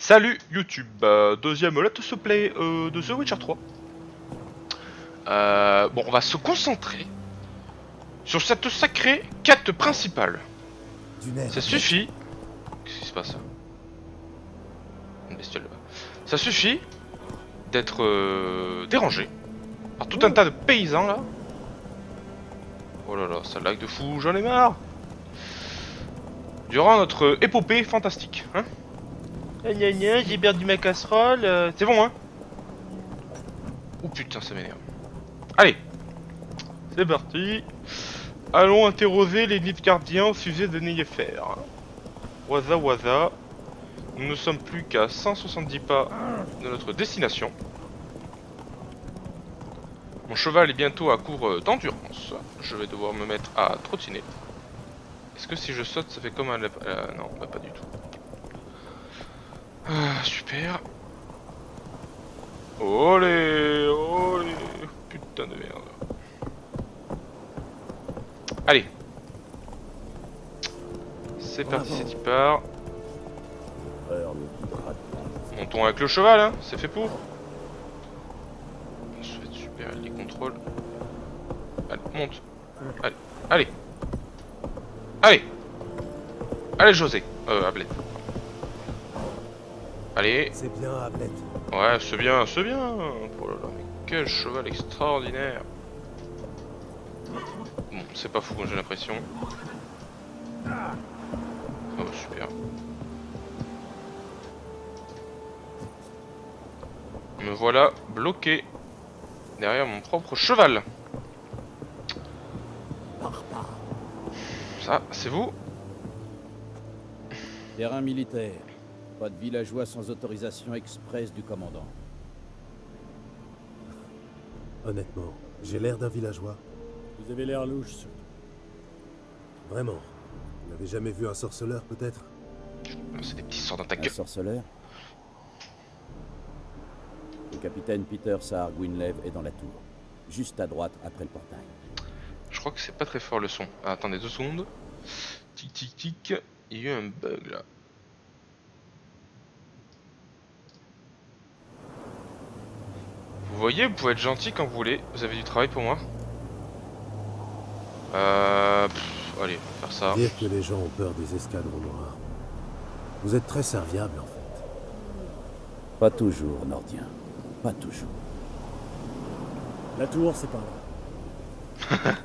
Salut YouTube, deuxième Let's Play de The Witcher 3. Bon, on va se concentrer sur cette sacrée quête principale. Ça suffit. Qu'est-ce qui se passe là? Une bestiole là-bas. Ça suffit d'être dérangé par tout un tas de paysans là. Oh là là, ça lag de fou, j'en ai marre. Durant notre épopée fantastique, hein. Gna gna, j'ai perdu ma casserole, c'est bon hein. Oh putain, ça m'énerve. Allez, c'est parti. Allons interroger les Nilfgaardiens au sujet de Nilfgaard. Waza waza. Nous ne sommes plus qu'à 170 pas de notre destination. Mon cheval est bientôt à court d'endurance. Je vais devoir me mettre à trottiner. Est-ce que si je saute, ça fait comme un... non, bah pas du tout. Ah, super. Olé, olé. Putain de merde. Allez. C'est parti, c'est y part. Montons avec le cheval, hein. C'est fait pour. Je vais être super, les contrôles. Allez, monte. Allez, allez. Allez. Allez, José. Ablette. Allez. C'est bien, Ablette. Ouais, c'est bien, c'est bien. Oh là là, mais quel cheval extraordinaire. Bon, c'est pas fou, j'ai l'impression. Oh, super. Me voilà bloqué derrière mon propre cheval. Ça, c'est vous? Terrain militaire. Pas de villageois sans autorisation express du commandant. Honnêtement, j'ai l'air d'un villageois. Vous avez l'air louche. Vraiment. Vous n'avez jamais vu un sorceleur, peut-être? C'est des petits sorts dans ta Un gueule. sorceleur. Le capitaine Peter Saar Gwynleve est dans la tour. Juste à droite, après le portail. Je crois que c'est pas très fort le son. Ah, attendez 2 secondes. Tic tic tic. Il y a eu un bug là. Vous voyez, vous pouvez être gentil quand vous voulez. Vous avez du travail pour moi. Allez, on va faire ça. Dire que les gens ont peur des escadrons noirs. Vous êtes très serviable, en fait. Pas toujours, Nordien. Pas toujours. La tour, c'est pas là.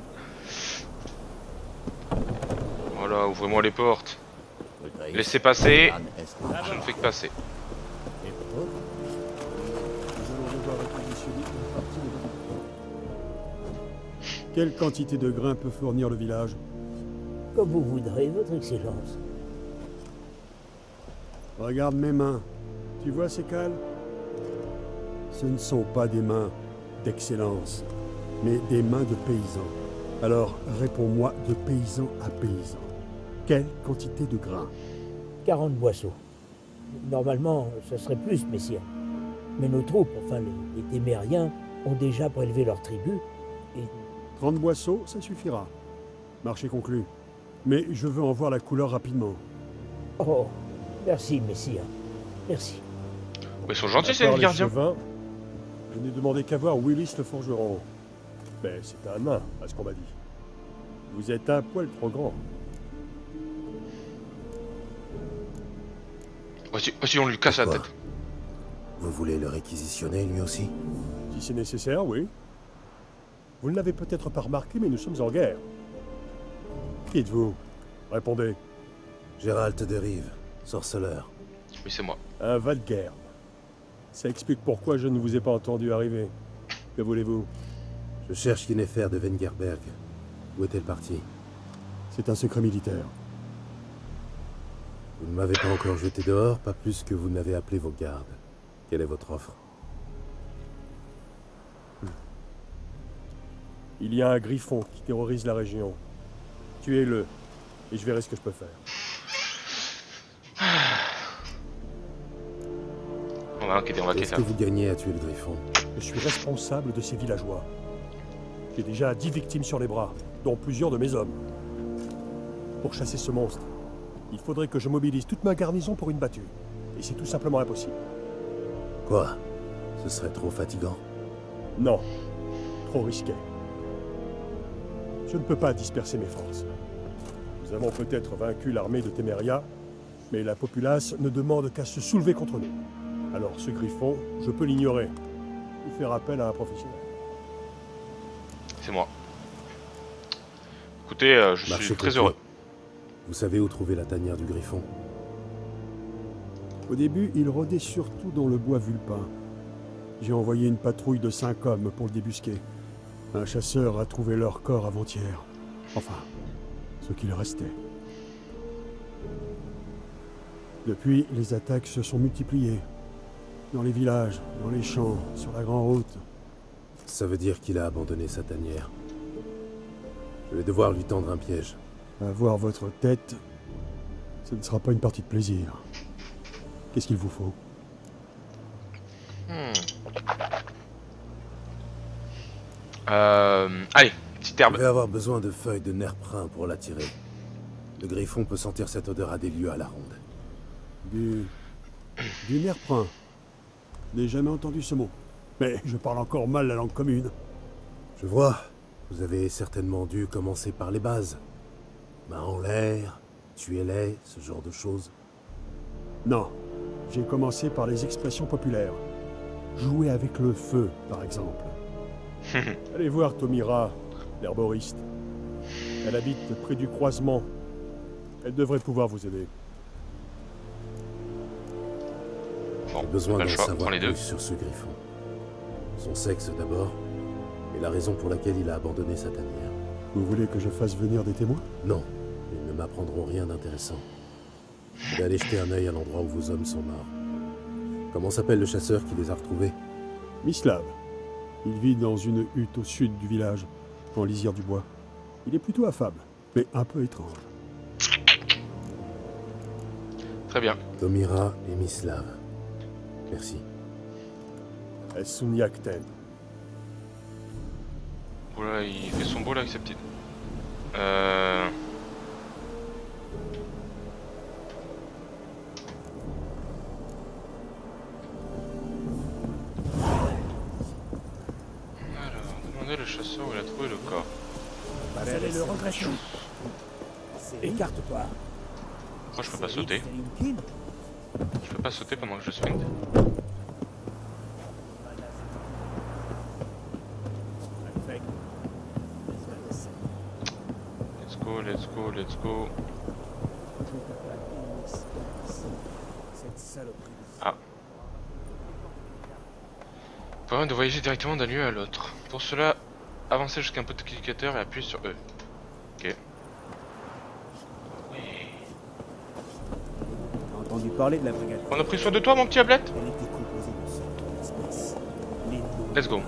Voilà, ouvrez-moi les portes. Laissez passer. Je ne fais que passer. Et pourquoi nous allons devoir réquisitionner une partie de votre... Quelle quantité de grains peut fournir le village? Comme vous voudrez, votre excellence. Regarde mes mains. Tu vois ces cales? Ce ne sont pas des mains d'excellence, mais des mains de paysans. Alors, réponds-moi de paysan à paysan. Quelle quantité de grains? 40 boisseaux. Normalement, ce serait plus, messire. Mais nos troupes, enfin les témériens, ont déjà prélevé leur tribu. Et 30 boisseaux, ça suffira. Marché conclu. Mais je veux en voir la couleur rapidement. oh, merci, messire. Merci. Mais ils sont gentils, À ces part les gardiens. chevins, je n'ai demandé qu'à voir Willis le forgeron. Mais c'est un nain, à ce qu'on m'a dit. Vous êtes un poil trop grand. Vas-y, on lui casse la Quoi? tête. Vous voulez le réquisitionner, lui aussi? Si c'est nécessaire, oui. Vous ne l'avez peut-être pas remarqué, mais nous sommes en guerre. Qui êtes-vous? Répondez. Gérald de Rive, sorceleur. Oui, c'est moi. Un Valguerre. Ça explique pourquoi je ne vous ai pas entendu arriver. Que voulez-vous? Je cherche Yennefer de Wengerberg. Où est-elle partie? C'est un secret militaire. Vous ne m'avez pas encore jeté dehors, pas plus que vous n'avez appelé vos gardes. Quelle est votre offre? Il y a un griffon qui terrorise la région. Tuez-le, et je verrai ce que je peux faire. On va enquêter, on va Qu'est-ce enquêter. que vous gagnez à tuer le griffon? Je suis responsable de ces villageois. J'ai déjà 10 victimes sur les bras, dont plusieurs de mes hommes. Pour chasser ce monstre, il faudrait que je mobilise toute ma garnison pour une battue. et c'est tout simplement impossible. Quoi? Ce serait trop fatigant? Non, trop risqué. Je ne peux pas disperser mes forces. Nous avons peut-être vaincu l'armée de Téméria, mais la populace ne demande qu'à se soulever contre nous. Alors ce griffon, je peux l'ignorer ou faire appel à un professionnel. C'est moi. Écoutez, je Marchez suis très copier. heureux. Vous savez où trouver la tanière du griffon? Au début, il rôdait surtout dans le bois vulpin. J'ai envoyé une patrouille de 5 hommes pour le débusquer. Un chasseur a trouvé leur corps avant-hier. Enfin, ce qu'il restait. Depuis, les attaques se sont multipliées. Dans les villages, dans les champs, sur la grande route. Ça veut dire qu'il a abandonné sa tanière. Je vais devoir lui tendre un piège. Avoir votre tête, ce ne sera pas une partie de plaisir. Qu'est-ce qu'il vous faut? Allez, petite Je herbe. vais avoir besoin de feuilles de nerprin pour l'attirer. Le griffon peut sentir cette odeur à des lieues à la ronde. Du nerprin. Je n'ai jamais entendu ce mot. Mais je parle encore mal la langue commune. Je vois. Vous avez certainement dû commencer par les bases. Main en l'air, tuez-les, ce genre de choses. Non. J'ai commencé par les expressions populaires. Jouer avec le feu, par exemple. Allez voir Tomira, l'herboriste. Elle habite près du croisement. Elle devrait pouvoir vous aider. Bon, J'ai besoin pas d'en le choix, savoir prends les deux. plus sur ce griffon. Son sexe d'abord, et la raison pour laquelle il a abandonné sa tanière. Vous voulez que je fasse venir des témoins? Non, ils ne m'apprendront rien d'intéressant. Je vais aller jeter un œil à l'endroit où vos hommes sont morts. Comment s'appelle le chasseur qui les a retrouvés? Mislav. Il vit dans une hutte au sud du village, en lisière du bois. Il est plutôt affable, mais un peu étrange. Très bien. Tomira et Mislav. Merci. Esuniakten. Oula, il fait son beau là avec sa petite. Alors, demandez le chasseur où il a trouvé le corps. Allez, le regression. Écarte-toi. Moi je peux pas sauter. Je peux pas sauter pendant que je sprint. Let's go, let's go, let's go. Ah. Permet de voyager directement d'un lieu à l'autre. Pour cela, avancez jusqu'à un pot de cliqueteur et appuyez sur E. Ok. T'as entendu parler de la brigade? On a pris soin de toi, mon petit Ablette. Elle était composée de cette espèce. Les noms. Let's go.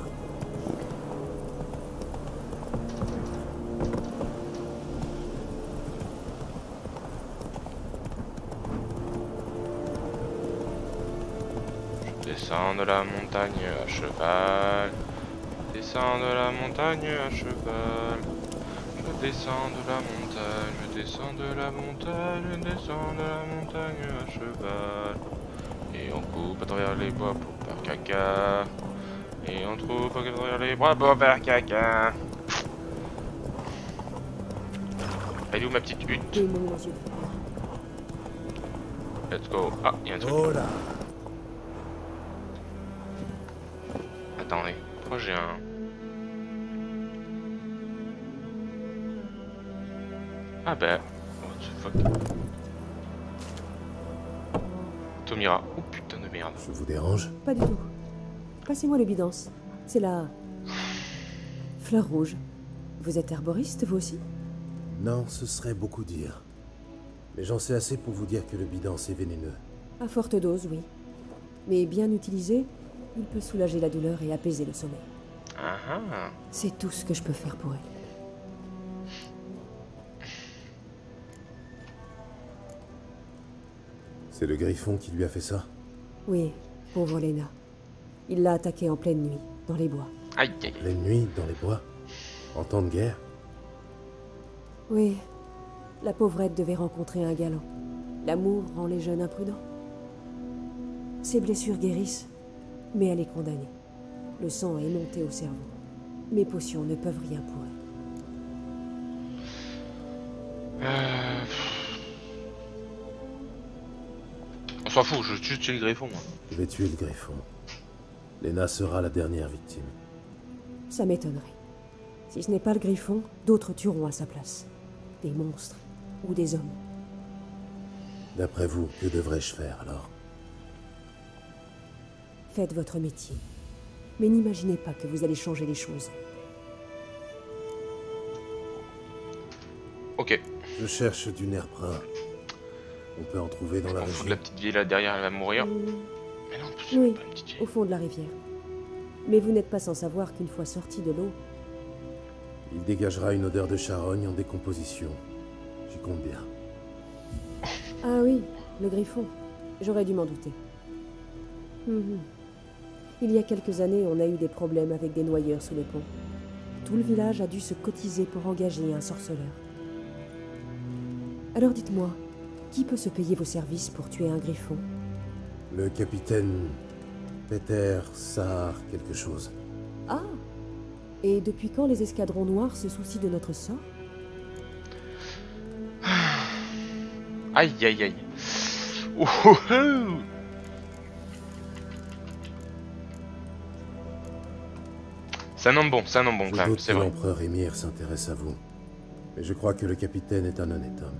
Je descends de la montagne à cheval. Descends de la montagne à cheval. Je descends de la montagne, je descends de la montagne, je descends de la montagne à cheval. Et on coupe à travers les bois pour faire caca. Et on trouve à travers les bois pour faire caca. Elle est où ma petite hutte? Let's go. Ah, il y a un truc. Oh là! Attendez, pourquoi j'ai un... Ah bah... What the fuck. Tomira. Oh putain de merde. Je vous dérange? Pas du tout. Passez-moi le bidance. C'est la... fleur rouge. Vous êtes herboriste, vous aussi? Non, ce serait beaucoup dire. Mais j'en sais assez pour vous dire que le bidance est vénéneux. À forte dose, oui. Mais bien utilisé, il peut soulager la douleur et apaiser le sommeil. Ah ah. C'est tout ce que je peux faire pour elle. C'est le griffon qui lui a fait ça? Oui, pauvre Lena. Il l'a attaquée en pleine nuit, dans les bois. Aïe aïe. La nuit, dans les bois? En temps de guerre? Oui, la pauvrette devait rencontrer un galant. L'amour rend les jeunes imprudents. Ses blessures guérissent, mais elle est condamnée. Le sang est monté au cerveau. Mes potions ne peuvent rien pour elle. On s'en fout, je tue le griffon. Moi. Je vais tuer le griffon. Lena sera la dernière victime. Ça m'étonnerait. Si ce n'est pas le griffon, d'autres tueront à sa place. Des monstres ou des hommes. D'après vous, que devrais-je faire alors? Faites votre métier. Mais n'imaginez pas que vous allez changer les choses. Ok. Je cherche du nerf brun. On peut en trouver dans la On fout de région. la petite vieille là derrière, elle va mourir. Mais non, c'est Oui, pas une petite vieille. au fond de la rivière. Mais vous n'êtes pas sans savoir qu'une fois sorti de l'eau, Il dégagera une odeur de charogne en décomposition. J'y compte bien. ah oui, le griffon. J'aurais dû m'en douter. Mhm. Il y a quelques années, on a eu des problèmes avec des noyeurs sous le pont. Tout le village a dû se cotiser pour engager un sorceleur. Alors dites-moi, qui peut se payer vos services pour tuer un griffon? Le capitaine Peter Saar quelque chose. Ah! Et depuis quand les escadrons noirs se soucient de notre sort? Aïe aïe aïe. Oh, oh, oh. C'est un homme bon Je quand même, doute c'est que vrai. l'empereur Émir s'intéresse à vous. Mais je crois que le capitaine est un honnête homme.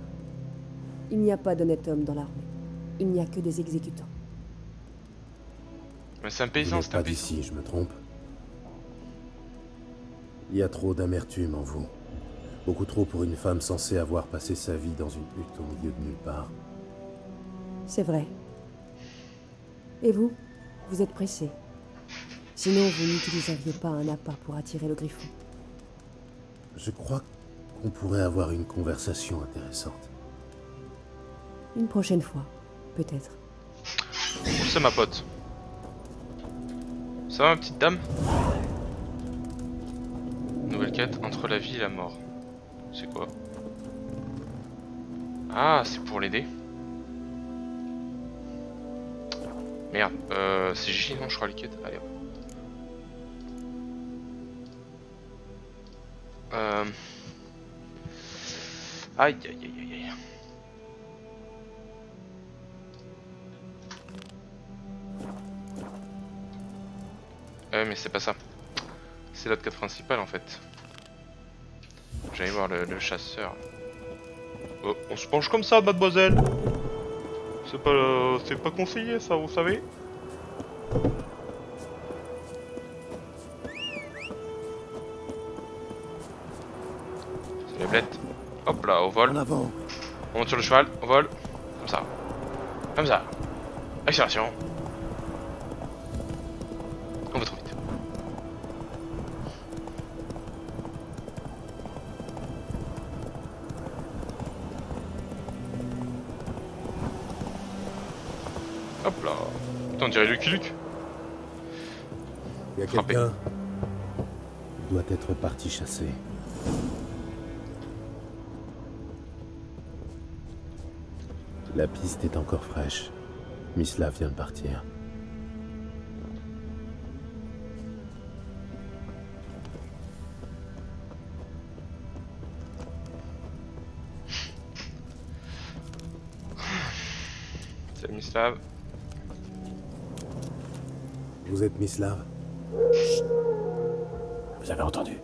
Il n'y a pas d'honnête homme dans l'armée. Il n'y a que des exécutants. Mais c'est un Vous paysan, n'êtes c'est un pas paysan. d'ici, je me trompe. Il y a trop d'amertume en vous. Beaucoup trop pour une femme censée avoir passé sa vie dans une hutte au milieu de nulle part. C'est vrai. Et vous? Vous êtes pressé. Sinon, vous n'utiliseriez pas un appât pour attirer le griffon. Je crois qu'on pourrait avoir une conversation intéressante. Une prochaine fois, peut-être. Oh, c'est ma pote. Ça va ma petite dame? Nouvelle quête entre la vie et la mort. C'est quoi? Ah, c'est pour l'aider. Merde, c'est J, non je crois les quêtes. Allez hop. Aïe aïe aïe aïe aïe. Mais c'est pas ça. C'est l'autre quête principale en fait. J'allais voir le chasseur. Oh, on se penche comme ça, mademoiselle. C'est pas conseillé ça, vous savez. C'est les blettes. Hop là, au vol. En avant! On monte sur le cheval, au vol. Comme ça. Comme ça. Accélération. On va trop vite. Hop là. Putain, on dirait Lucky Luke. Il y a Frappé. quelqu'un. Il doit être parti chasser. La piste est encore fraîche. Mislav vient de partir. C'est Mislav. Vous êtes Mislav? Vous avez entendu?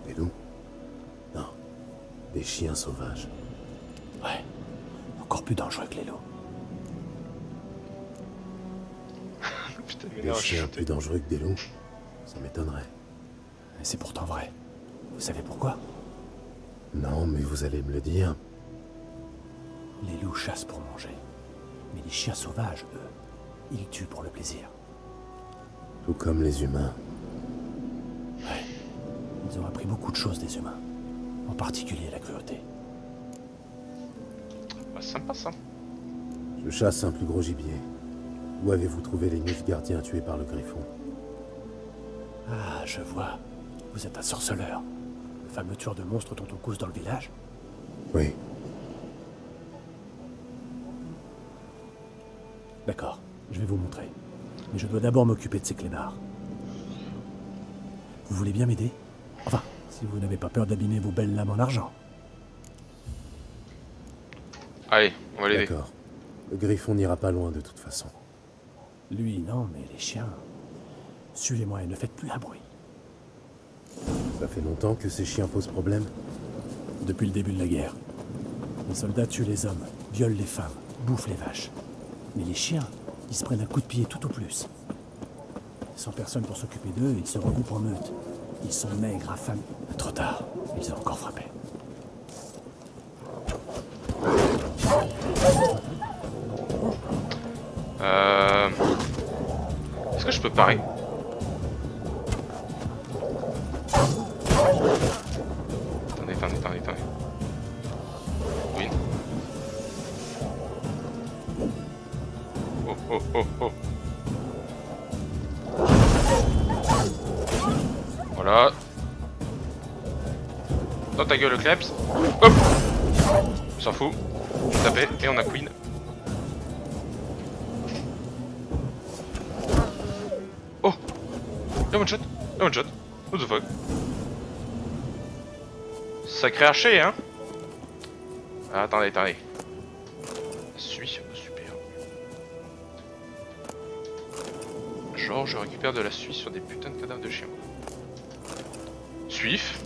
Des loups? Non. Des chiens sauvages. Ouais. Encore plus dangereux que les loups. Putain, mais Des non, chiens plus dangereux que des loups? Ça m'étonnerait. Et c'est pourtant vrai. Vous savez pourquoi? Non, mais vous allez me le dire. Les loups chassent pour manger. Mais les chiens sauvages, eux, ils tuent pour le plaisir. Tout comme les humains. Ouais. Ils ont appris beaucoup de choses des humains. En particulier la cruauté. Bah, sympa ça. Je chasse un plus gros gibier. Où avez-vous trouvé les 9 gardiens tués par le griffon? Ah, je vois. Vous êtes un sorceleur. Le fameux tueur de monstres dont on cause dans le village? Oui. D'accord, je vais vous montrer. Mais je dois d'abord m'occuper de ces clébards. Vous voulez bien m'aider? Enfin, si vous n'avez pas peur d'abîmer vos belles lames en argent. Allez, on va l'aider. D'accord. Le griffon n'ira pas loin de toute façon. Lui, non, mais les chiens... Suivez-moi et ne faites plus un bruit. Ça fait longtemps que ces chiens posent problème. Depuis le début de la guerre. Les soldats tuent les hommes, violent les femmes, bouffent les vaches. Mais les chiens, ils se prennent un coup de pied tout au plus. Sans personne pour s'occuper d'eux, ils se regroupent en meute. Ils sont maigres, affamés. Trop tard, ils ont encore frappé. Est-ce que je peux parer? Attendez. Oui. Oh. Voilà. Dans ta gueule, le kleps. Hop. On s'en fout. Je vais taper et on a Queen. Oh. Le one shot. What the fuck. Sacré archer, hein. Ah, attendez. Suis, super. Genre, je récupère de la suie sur des putains de cadavres de chiens. Suif.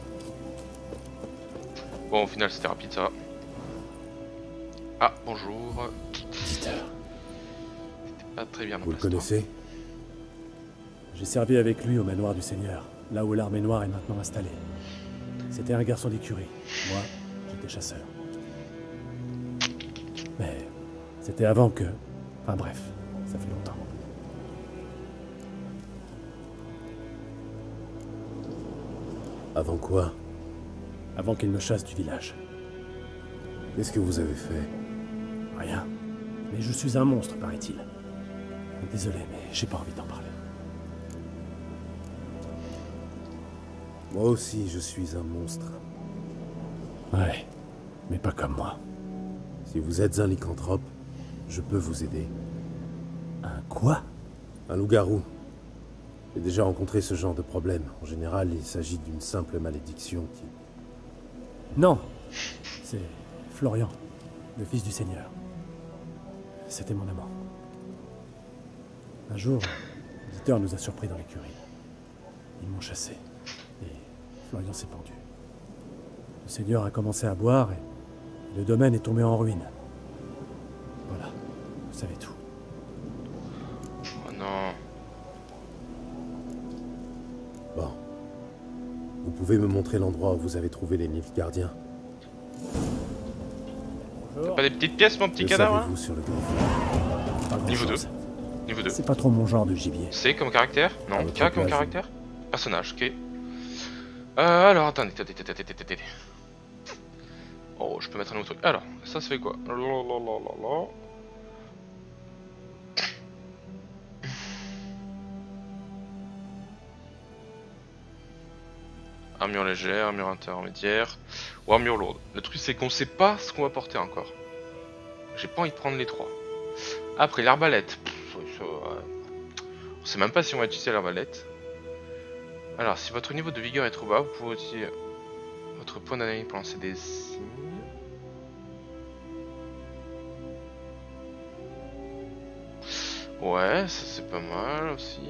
Bon, au final, c'était rapide, ça va. Ah, bonjour. C'était pas très bien. Vous le connaissez? J'ai servi avec lui au manoir du Seigneur, là où l'armée noire est maintenant installée. C'était un garçon d'écurie. Moi, j'étais chasseur. Mais c'était avant que... Enfin bref, ça fait longtemps. Avant quoi? Avant qu'il me chasse du village. Qu'est-ce que vous avez fait? Rien. Mais je suis un monstre, paraît-il. Désolé, mais j'ai pas envie d'en parler. Moi aussi, je suis un monstre. Ouais, mais pas comme moi. Si vous êtes un lycanthrope, je peux vous aider. Un quoi? Un loup-garou. J'ai déjà rencontré ce genre de problème. En général, il s'agit d'une simple malédiction qui... Non, c'est Florian, le fils du Seigneur. C'était mon amant. Un jour, l'éditeur nous a surpris dans l'écurie. Ils m'ont chassé, et Florian s'est pendu. Le Seigneur a commencé à boire, et le domaine est tombé en ruine. Voilà, vous savez tout. Oh non. Bon. Vous pouvez me montrer l'endroit où vous avez trouvé les Nilfgaardiens? T'as pas des petites pièces, mon petit Le cadavre, hein? savez-vous sur le griffon? Pas Niveau grand-chose. 2. Niveau 2. C'est pas trop mon genre de gibier. C comme caractère? Non, À votre K comme place. caractère? Personnage, ok. Alors, attendez. Oh, je peux mettre un autre truc. Alors, ça se fait quoi? Lalalala. Armure légère, armure intermédiaire ou armure lourde. Le truc c'est qu'on sait pas ce qu'on va porter encore. J'ai pas envie de prendre les trois. Après l'arbalète. On sait même pas si on va utiliser l'arbalète. Alors si votre niveau de vigueur est trop bas, vous pouvez utiliser votre point d'analyse pour lancer des signes. Ouais, ça c'est pas mal aussi.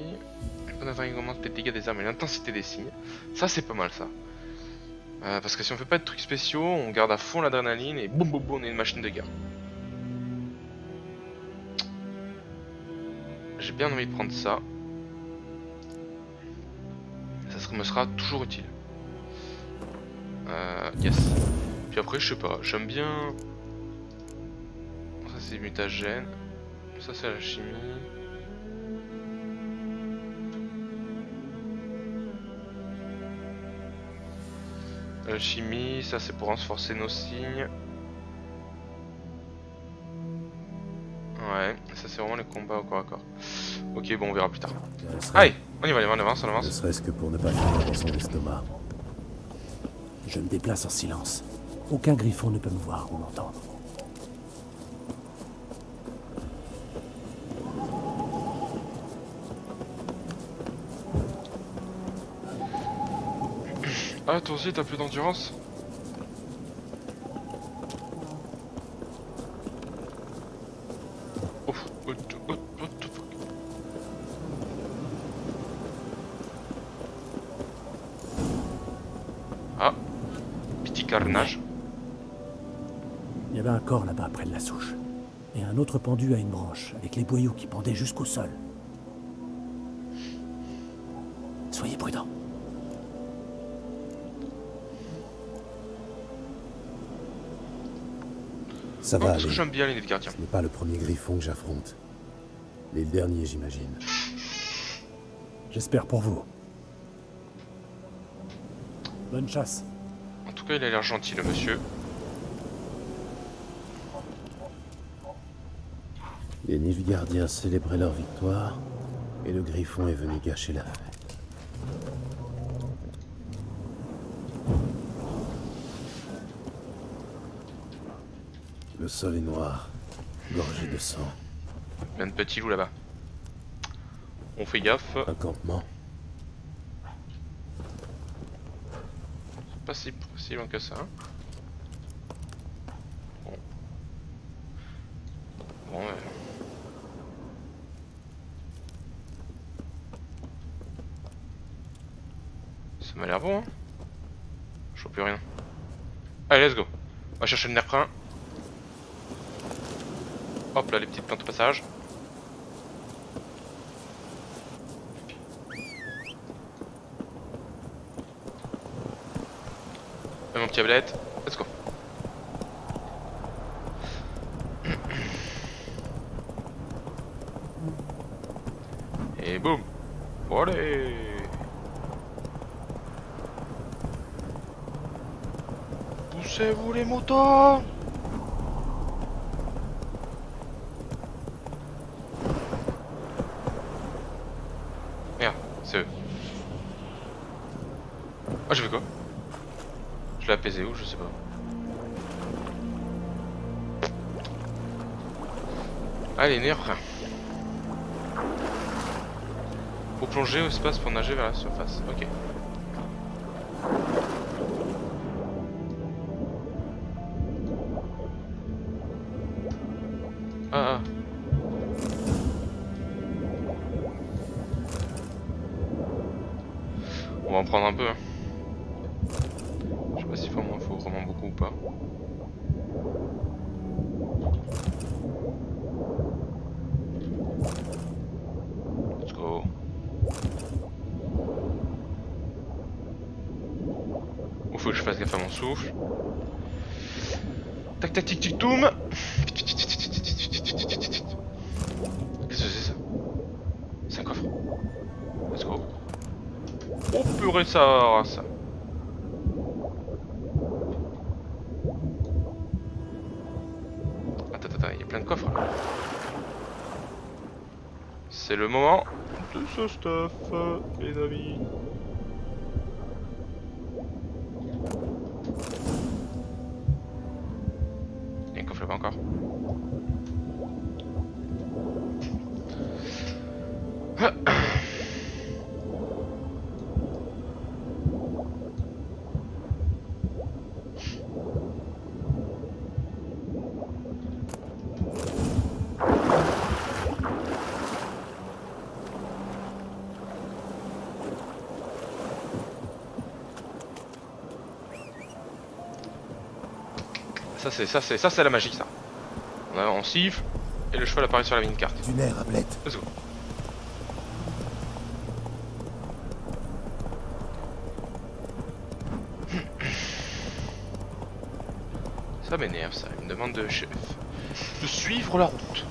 Le point d'analyse augmente les dégâts des armes et l'intensité des signes. Ça c'est pas mal ça. Parce que si on fait pas de trucs spéciaux, on garde à fond l'adrénaline et boum boum boum, on est une machine de guerre. J'ai bien envie de prendre ça. Ça me sera toujours utile. Yes. Puis après, je sais pas, j'aime bien... Ça c'est mutagène. Ça c'est la chimie. La chimie, ça c'est pour renforcer nos signes. Ouais, ça c'est vraiment les combats au corps à corps. Ok, bon, on verra plus tard. Ne serait- Allez, on y va, on avance, on Ne avance. serait-ce que pour ne pas finir dans son estomac. Je me déplace en silence. Aucun griffon ne peut me voir ou m'entendre. Ah, toi aussi, t'as plus d'endurance? Ouf, what the fuck? Ah, petit carnage. Il y avait un corps là-bas près de la souche. Et un autre pendu à une branche, avec les boyaux qui pendaient jusqu'au sol. Soyez prudents. Ça Oh, va parce que aller. j'aime bien les gardiens. Ce n'est pas le premier griffon que j'affronte. Mais le dernier, j'imagine. J'espère pour vous. Bonne chasse. En tout cas, il a l'air gentil, le monsieur. Les Nilfgaardiens célébraient leur victoire, et le griffon est venu gâcher la fête. Le sol est noir, gorgé de sang. Plein de petits loups là-bas. On fait gaffe. Un campement. C'est pas si loin que ça. Hein. Bon. Bon, ça m'a l'air bon, hein. Je vois plus rien. Allez, let's go. On va chercher le nerfrin. Hop là, les petites plantes au passage. Et mon petit ablette. Let's go. Et boum. Allez. Poussez-vous les motos. Merde, c'est eux. Ah, j'ai fait quoi? Je l'ai apaisé où? Je sais pas. Allez, nerf. Faut plonger au espace pour nager vers la surface. Ok. Ah, ah. On va en prendre un peu. Hein. Je sais pas s'il faut vraiment beaucoup ou pas. Let's go. Il faut que je fasse gaffe à mon souffle. Tac tac tic tic toum. Qu'est-ce que c'est ça? C'est un coffre. Let's go. Oh purée ça. Attends, il y a plein de coffres là. C'est le moment de ce stuff, les amis. Il y a un coffre là-bas encore. Ça c'est la magie ça. On siffle et le cheval apparaît sur la mini-carte. Du nerf, Ablette. Let's go. Ça m'énerve ça, il me demande de suivre la route.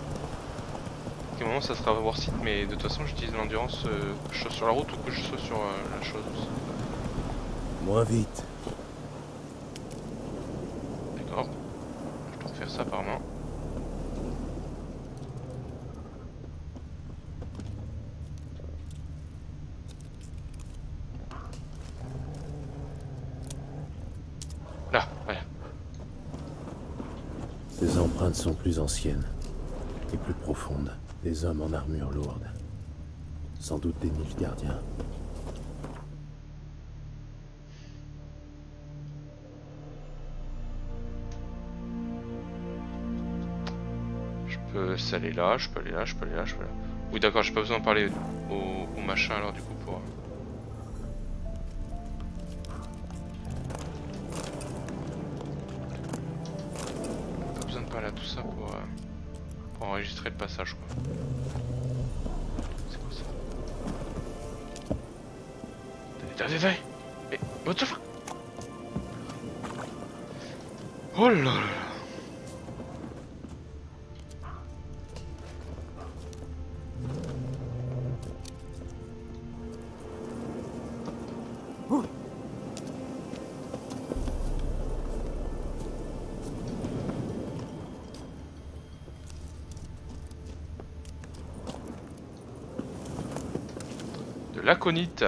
À quel moment ça sera War Site, mais de toute façon j'utilise l'endurance que je sois sur la route ou que je sois sur la chose. Moins vite. D'accord. Je dois faire ça apparemment. Là, voilà. Ces empreintes sont plus anciennes et plus profondes. Des hommes en armure lourde. Sans doute des Nilfgaardiens. peux aller là, je peux aller là, je peux aller là, je peux aller là. Oui d'accord, j'ai pas besoin de parler au machin alors du coup pour... Pas besoin de parler à tout ça pour enregistrer le passage quoi. C'est quoi ça? Allez, mais what the fuck? Oh là là là. De l'aconite.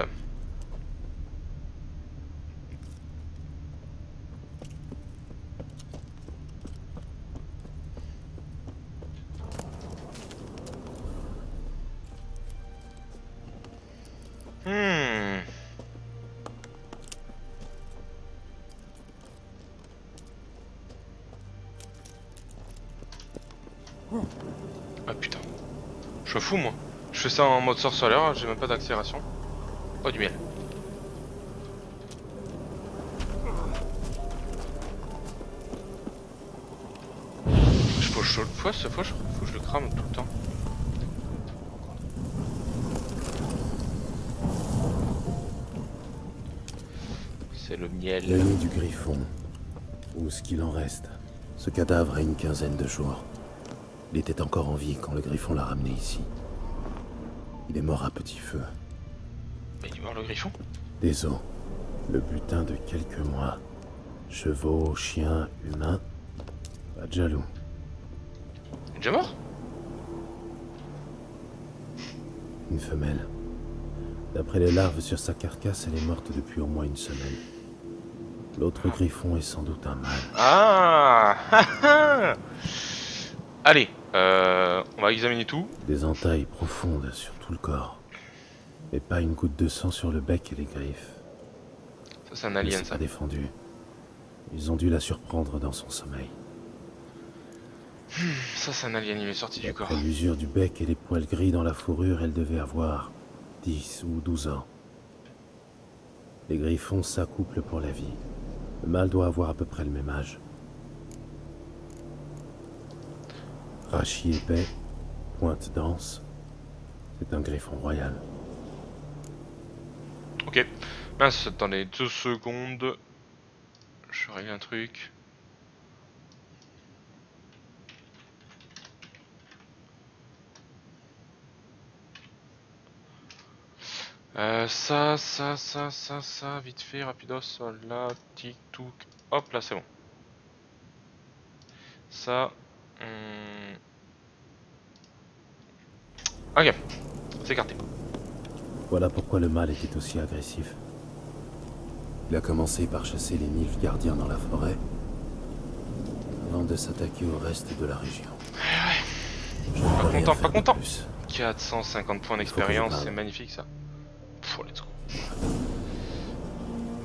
Ah putain. Je me fous moi. Je fais ça en mode sorceleur, j'ai même pas d'accélération. Oh du miel. Faut que je le crame tout le temps. C'est le miel. Le nid du griffon. Ou ce qu'il en reste. Ce cadavre a une quinzaine de jours. Il était encore en vie quand le griffon l'a ramené ici. Il est mort à petit feu. Mais il est mort le griffon? Des os. Le butin de quelques mois. Chevaux, chiens, humains. Pas de jaloux. Il est déjà mort? Une femelle. D'après les larves sur sa carcasse, elle est morte depuis au moins une semaine. L'autre griffon est sans doute un mâle. Ah. Allez, on va examiner tout. Des entailles profondes sur tout le corps. Et pas une goutte de sang sur le bec et les griffes. Ça c'est un Elle alien s'est ça. pas défendu. Ils ont dû la surprendre dans son sommeil. Ça c'est un alien, il est sorti du corps. Après l'usure du bec et les poils gris dans la fourrure, elle devait avoir 10 ou 12 ans. Les griffons s'accouplent pour la vie. Le mâle doit avoir à peu près le même âge. Rachis épais, pointe dense. C'est un griffon royal. Ok. Mince, attendez 2 secondes. Je règle un truc. Ça, vite fait, rapidos, là, tic, touc, hop, là c'est bon. Ça, ok, c'est écarté. Voilà pourquoi le mâle était aussi agressif. Il a commencé par chasser les nymphes gardiens dans la forêt, avant de s'attaquer au reste de la région. Je ne peux rien content, faire pas de content. plus. 450 points Faut que je d'expérience, parle. c'est magnifique ça. Pfff, let's go.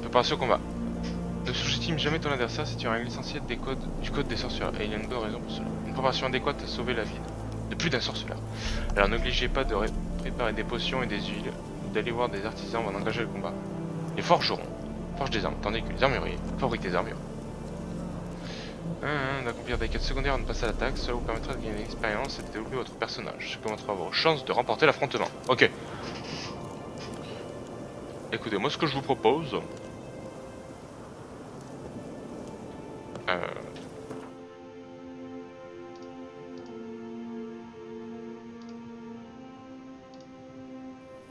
Préparation au combat. Ne sous-estime jamais ton adversaire, c'est une règle essentielle du code des sorceleurs. Et il y a une bonne raison pour cela. Une préparation adéquate a sauvé la vie de plus d'un sorceleur. Alors négligez pas de préparer des potions et des huiles, ou d'aller voir des artisans avant d'engager le combat. Les forgerons forgent des armes, tandis que les armuriers fabriquent des armures. D'accomplir des quêtes secondaires avant de passer à l'attaque, cela vous permettra de gagner de l'expérience et de développer votre personnage. Ça augmentera vos chances de remporter l'affrontement. Ok. Écoutez, moi ce que je vous propose...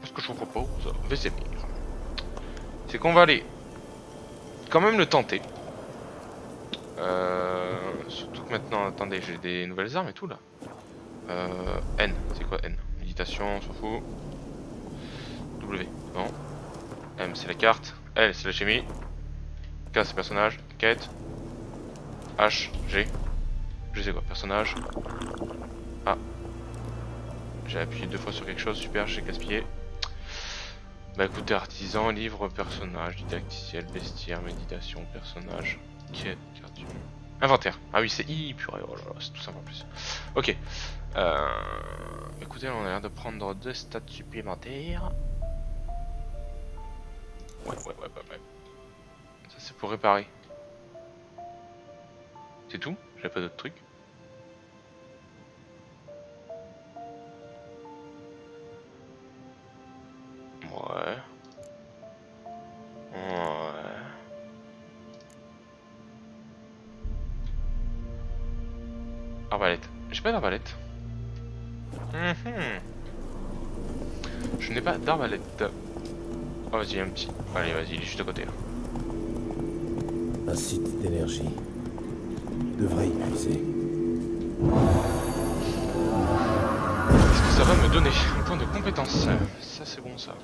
Ce que je vous propose, Vesemir, c'est qu'on va aller quand même le tenter. Surtout que maintenant, attendez, j'ai des nouvelles armes et tout là. N, c'est quoi N? Méditation, on s'en fout. W, non. M, c'est la carte. L, c'est la chimie. K, c'est personnage. Quête. H, G. G, c'est quoi? Personnage. A. J'ai appuyé 2 fois sur quelque chose, super, j'ai gaspillé. Bah écoutez, artisan, livre, personnage, didacticiel, bestiaire, méditation, personnage, quête, carte humaine. Inventaire. Ah oui, c'est purée, oh là là, c'est tout simple en plus. Ok. Écoutez, on a l'air de prendre 2 stats supplémentaires. Ouais. Ça c'est pour réparer. C'est tout? J'ai pas d'autres trucs. Ouais. Arbalète. J'ai pas d'arbalète. Je n'ai pas d'arbalète. Oh vas-y, un petit. Allez, vas-y, il est juste à côté là. Un site d'énergie. Devrait y puiser. Est-ce que ça va me donner un point de compétence? Ça c'est bon ça.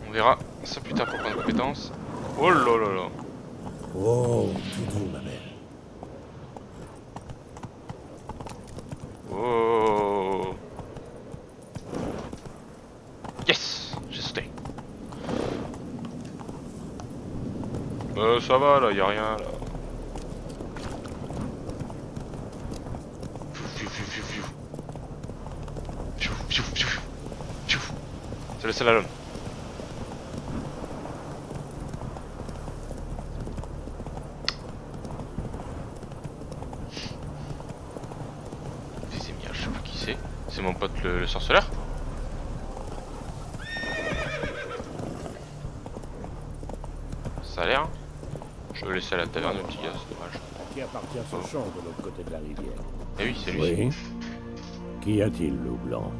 On verra ça plus tard pour point de compétence. Oh là là là. Oh, tout doux, ma belle. Oh. Yes, j'ai sauté. Ça va là, y a rien là. C'est le slalom. Je sais pas qui c'est. C'est mon pote le sorceleur. Ça a l'air. Je vais laisser à la taverne le petit gars, c'est dommage. À qui appartient ce champ de l'autre côté de la rivière? Eh oui, c'est lui. Oui. Qu'y a-t-il, loup blanc?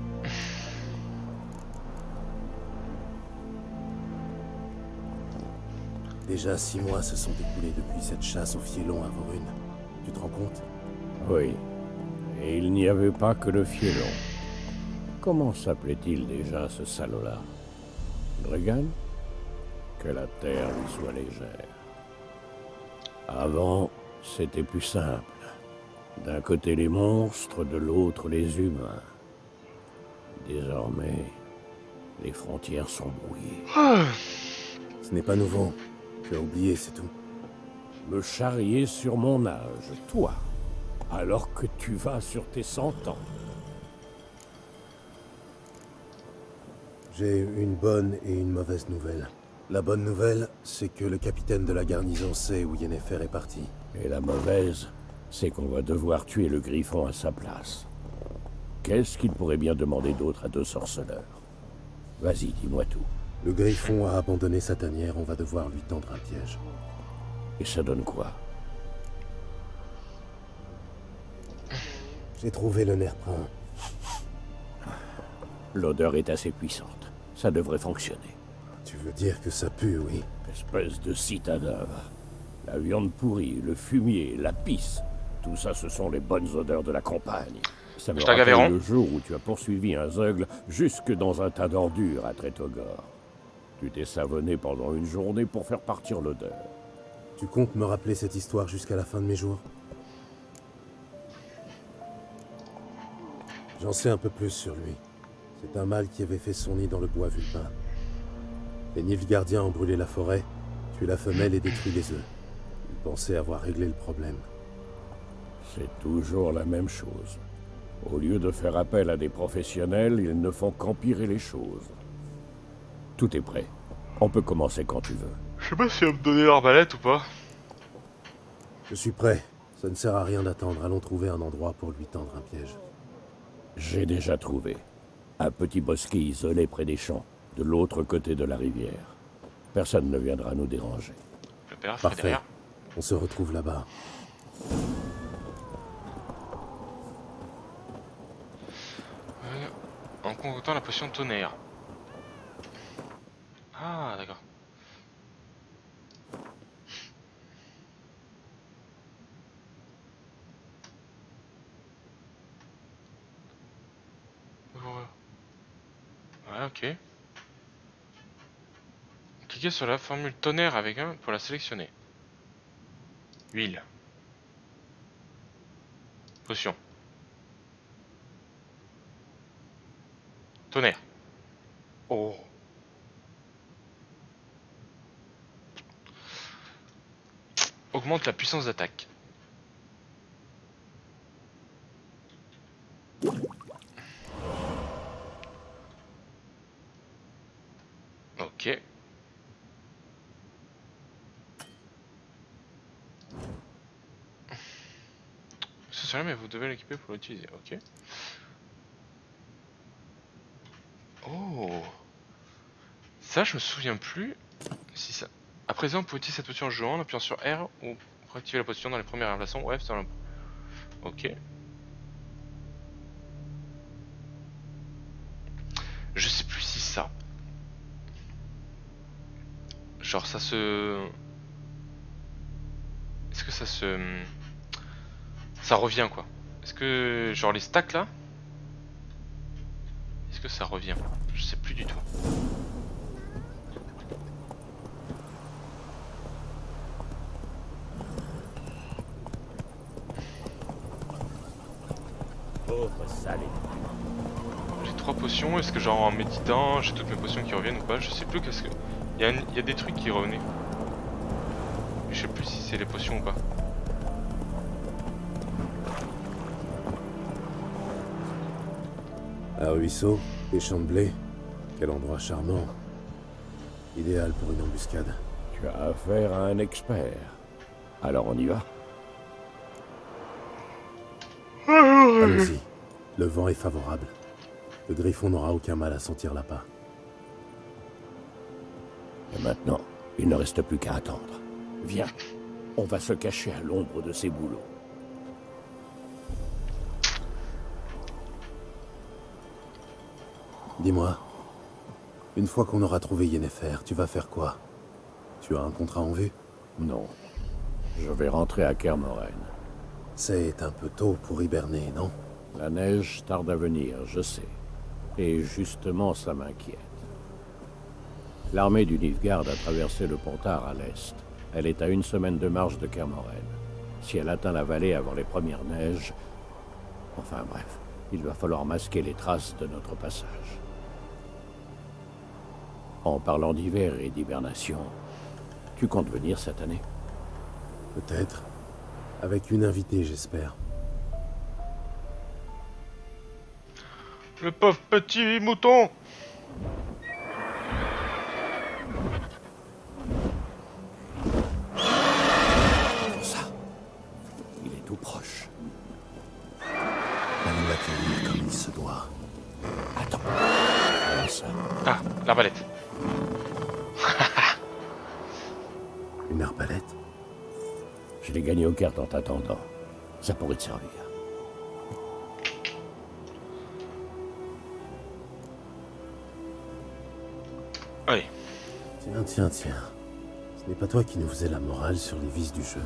Déjà 6 mois se sont écoulés depuis cette chasse au fielon à Vorune. Tu te rends compte? Oui. Et il n'y avait pas que le fielon. Comment s'appelait-il déjà, ce salaud-là? Dregan? Que la terre lui soit légère. Avant, c'était plus simple. D'un côté les monstres, de l'autre les humains. Désormais, les frontières sont brouillées. Ce n'est pas nouveau. Tu as oublié, c'est tout. Me charrier sur mon âge, toi, alors que tu vas sur tes 100 ans. J'ai une bonne et une mauvaise nouvelle. La bonne nouvelle, c'est que le capitaine de la garnison sait où Yennefer est parti. Et la mauvaise, c'est qu'on va devoir tuer le griffon à sa place. Qu'est-ce qu'il pourrait bien demander d'autre à 2 sorceleurs? Vas-y, dis-moi tout. Le griffon a abandonné sa tanière, on va devoir lui tendre un piège. Et ça donne quoi? J'ai trouvé le nerf brun. L'odeur est assez puissante. Ça devrait fonctionner. Tu veux dire que ça pue, oui? Espèce de citadin. La viande pourrie, le fumier, la pisse. Tout ça, ce sont les bonnes odeurs de la campagne. Ça me Hashtag rappelle Aveyron. le jour où tu as poursuivi un zeugle jusque dans un tas d'ordures à Trétogor. Tu t'es savonné pendant une journée pour faire partir l'odeur. Tu comptes me rappeler cette histoire jusqu'à la fin de mes jours? J'en sais un peu plus sur lui. C'est un mâle qui avait fait son nid dans le bois vulpin. Les Nilfgaardiens ont brûlé la forêt, tué la femelle et détruit les œufs. Ils pensaient avoir réglé le problème. C'est toujours la même chose. Au lieu de faire appel à des professionnels, ils ne font qu'empirer les choses. Tout est prêt. On peut commencer quand tu veux. Je sais pas si elle va me donner l'arbalète ou pas. Je suis prêt. Ça ne sert à rien d'attendre. Allons trouver un endroit pour lui tendre un piège. J'ai déjà trouvé. Un petit bosquet isolé près des champs, de l'autre côté de la rivière. Personne ne viendra nous déranger. Le père est Parfait. derrière. On se retrouve là-bas. En concoctant la potion de tonnerre. Ah, d'accord. Ouais, ok. Cliquez sur la formule tonnerre avec un pour la sélectionner. Huile. Potion. Tonnerre. Oh. Augmente la puissance d'attaque. Ok. Ce serait mais vous devez l'équiper pour l'utiliser. Ok. Oh. Ça, je me souviens plus. Si ça. À présent, vous pouvez utiliser cette potion en jouant en appuyant sur R ou pour activer la potion dans les premières inversions. Ouais, c'est dans la... Ok. Je sais plus si ça. Genre ça se... Est-ce que ça se... Ça revient quoi? Est-ce que... Genre les stacks là? Est-ce que ça revient? Je sais plus du tout. Pauvre salé. J'ai 3 potions, est-ce que genre en méditant, j'ai toutes mes potions qui reviennent ou pas? Je sais plus qu'est-ce que... Il y a des trucs qui revenaient. Je sais plus si c'est les potions ou pas. Un ruisseau, des champs de blé. Quel endroit charmant. Idéal pour une embuscade. Tu as affaire à un expert. Alors on y va? Allons-y. Le vent est favorable. Le griffon n'aura aucun mal à sentir l'appât. Et maintenant, il ne reste plus qu'à attendre. Viens, on va se cacher à l'ombre de ces bouleaux. Dis-moi, une fois qu'on aura trouvé Yennefer, tu vas faire quoi? Tu as un contrat en vue? Non, je vais rentrer à Kermoren. C'est un peu tôt pour hiberner, non? La neige tarde à venir, je sais. Et justement, ça m'inquiète. L'armée du Nilfgaard a traversé le Pontard à l'est. Elle est à 1 semaine de marche de Kermoren. Si elle atteint la vallée avant les premières neiges... Enfin bref, il va falloir masquer les traces de notre passage. En parlant d'hiver et d'hibernation, tu comptes venir cette année? Peut-être. Avec une invitée, j'espère. Le pauvre petit mouton! Ça, il est tout proche. Allons l'accueillir comme il se doit. Attends. Comment ça? Ah, l'arbalète. Une arbalète? Je l'ai gagné aux cartes en t'attendant. Ça pourrait te servir. Allez. Tiens. Ce n'est pas toi qui nous faisais la morale sur les vices du jeu.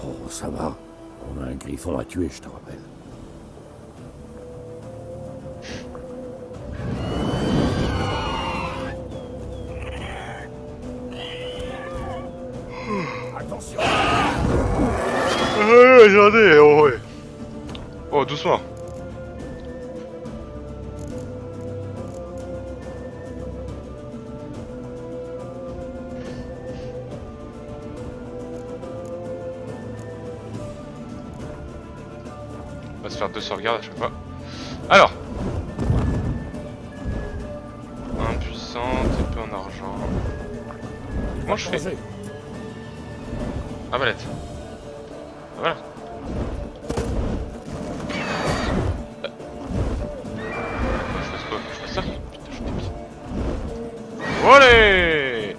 Oh, ça va. On a un griffon à tuer, je te rappelle. Attention! Attendez, oh ouais. Oh, doucement. On va se faire 2 sauvegardes à chaque fois. Alors. Impuissante, épée en argent. Comment je fais? Arbalète. Voilà. Je fais quoi? Je fais ça? Putain, je débile. Allez!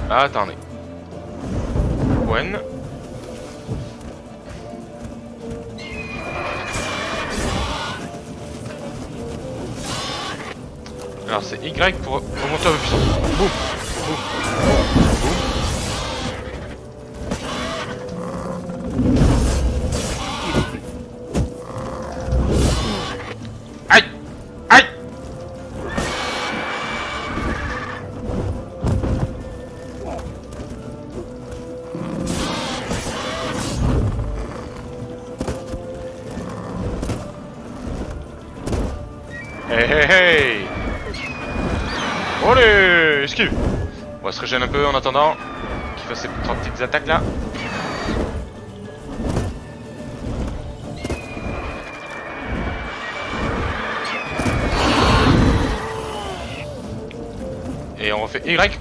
Attendez. Gwen. Alors c'est Y pour remonter au pied. Boum. Boum. Boum. Aïe. Aïe. Hey hey hey. Allez, esquive. On va se régénérer un peu en attendant qu'il fasse ses 3 petites attaques là. Et on refait Y.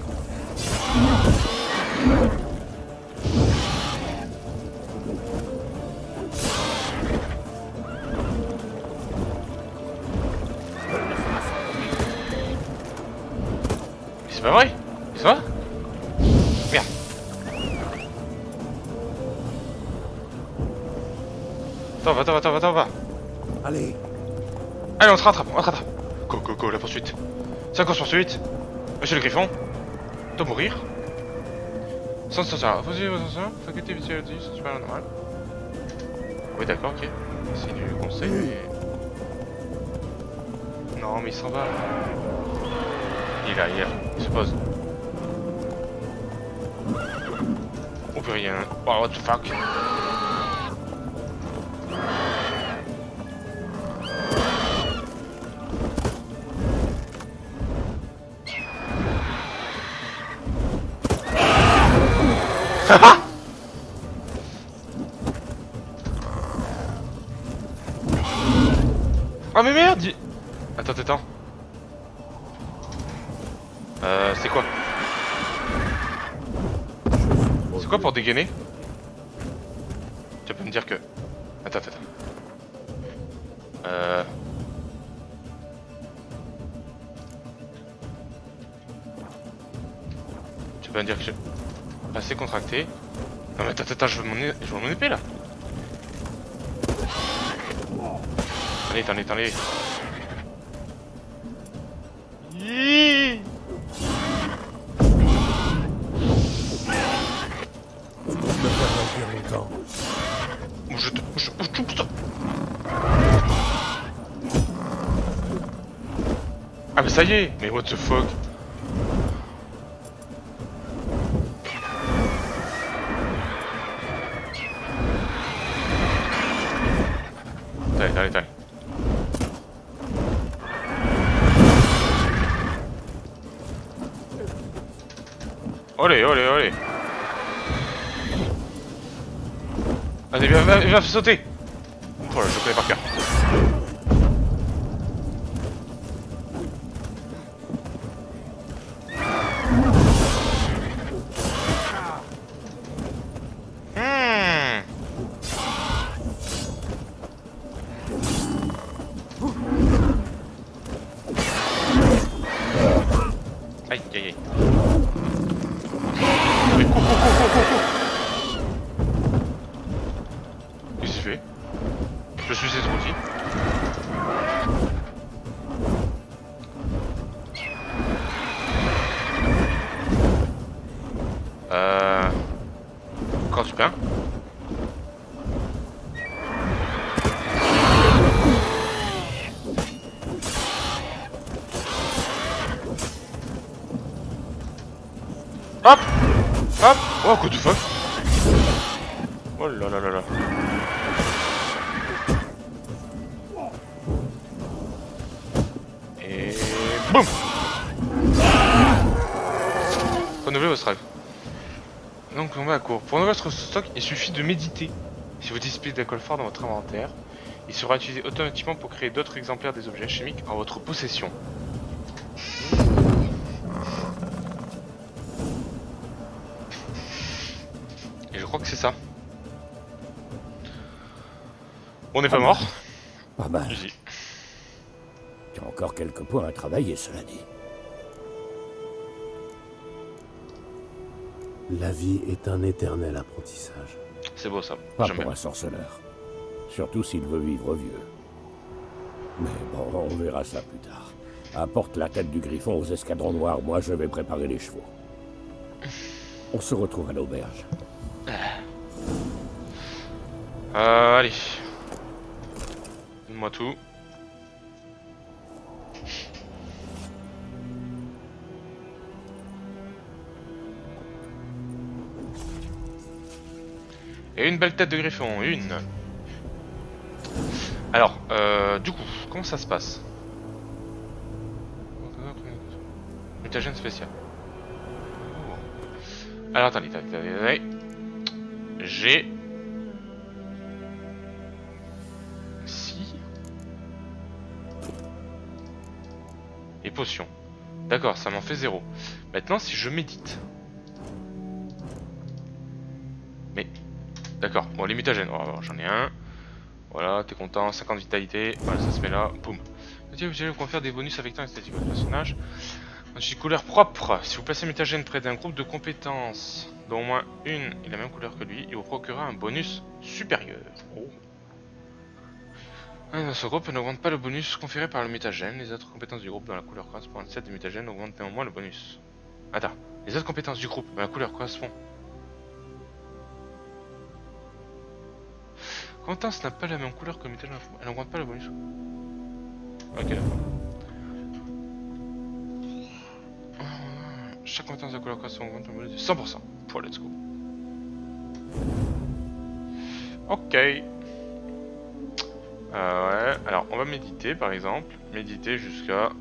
C'est pas vrai? C'est ça? Merde. Attends, va. Allez, Allez, on se rattrape. Go, la poursuite. C'est la course poursuite. Monsieur le Griffon, doit mourir. Sans sensation. Faculté visuelle, c'est pas normal. Oui, d'accord, ok. C'est du conseil, mais... Non, mais il s'en va. Il est là, il se pose. On peut rien. Oh, what the fuck. Oh mais merde! Attends. C'est quoi? C'est quoi pour dégainer? Tu peux me dire que... Attends. Tu peux me dire que je... Assez contracté. Non mais attends, je veux mon épée là. Allez. Yiii. tu peux me faire mentir longtemps. Je putain. Ah mais ça y est. Mais what the fuck. Allez. Allez. Allez, viens sauter. Oh là, je connais par cœur. Aïe. Mais cours. Qu'est-ce que tu fais? Je suis cet outil. Quand tu peins. Hop. Oh, what the fuck. Oh là là. Et... boum. Renouvelez votre rêve. Donc on va à court. Pour renouveler votre stock, il suffit de méditer. Si vous disposez d'alcool fort dans votre inventaire, il sera utilisé automatiquement pour créer d'autres exemplaires des objets chimiques en votre possession. Et je crois que c'est ça. On n'est pas mort. Pas mal. Vas-y. Tu as encore quelques points à travailler, cela dit. La vie est un éternel apprentissage. C'est beau ça. Pas J'aime pour bien. un sorceleur. Surtout s'il veut vivre vieux. Mais bon, on verra ça plus tard. Apporte la tête du griffon aux escadrons noirs, moi je vais préparer les chevaux. On se retrouve à l'auberge. Allez. Donne-moi tout. Et une belle tête de griffon, une. Alors, du coup, comment ça se passe? Mutagène spécial. Alors attendez. J'ai... Si... Et potion. D'accord, ça m'en fait 0. Maintenant, si je médite... Mais... D'accord, bon, les mutagènes, j'en ai un. Voilà, t'es content, 50 vitalité. Voilà, ça se met là, boum. Vous pouvez faire des bonus affectant l'esthétique de votre personnage. J'ai une couleur propre. Si vous placez un mutagène près d'un groupe de compétences, dont au moins une est la même couleur que lui, il vous procurera un bonus supérieur. Oh. Dans ce groupe n'augmente pas le bonus conféré par le mutagène. Les autres compétences du groupe dans la couleur correspond à 7 du mutagène augmentent néanmoins le bonus. Attends, les autres compétences du groupe dans la couleur correspond. Compétence n'a pas la même couleur que le mutagène, elle n'augmente pas le bonus. Ok, d'accord. Chaque compétence de couleur correspond augmente le bonus de 100%. Pour let's go. Ok. Ouais, alors on va méditer par exemple. Méditer jusqu'à...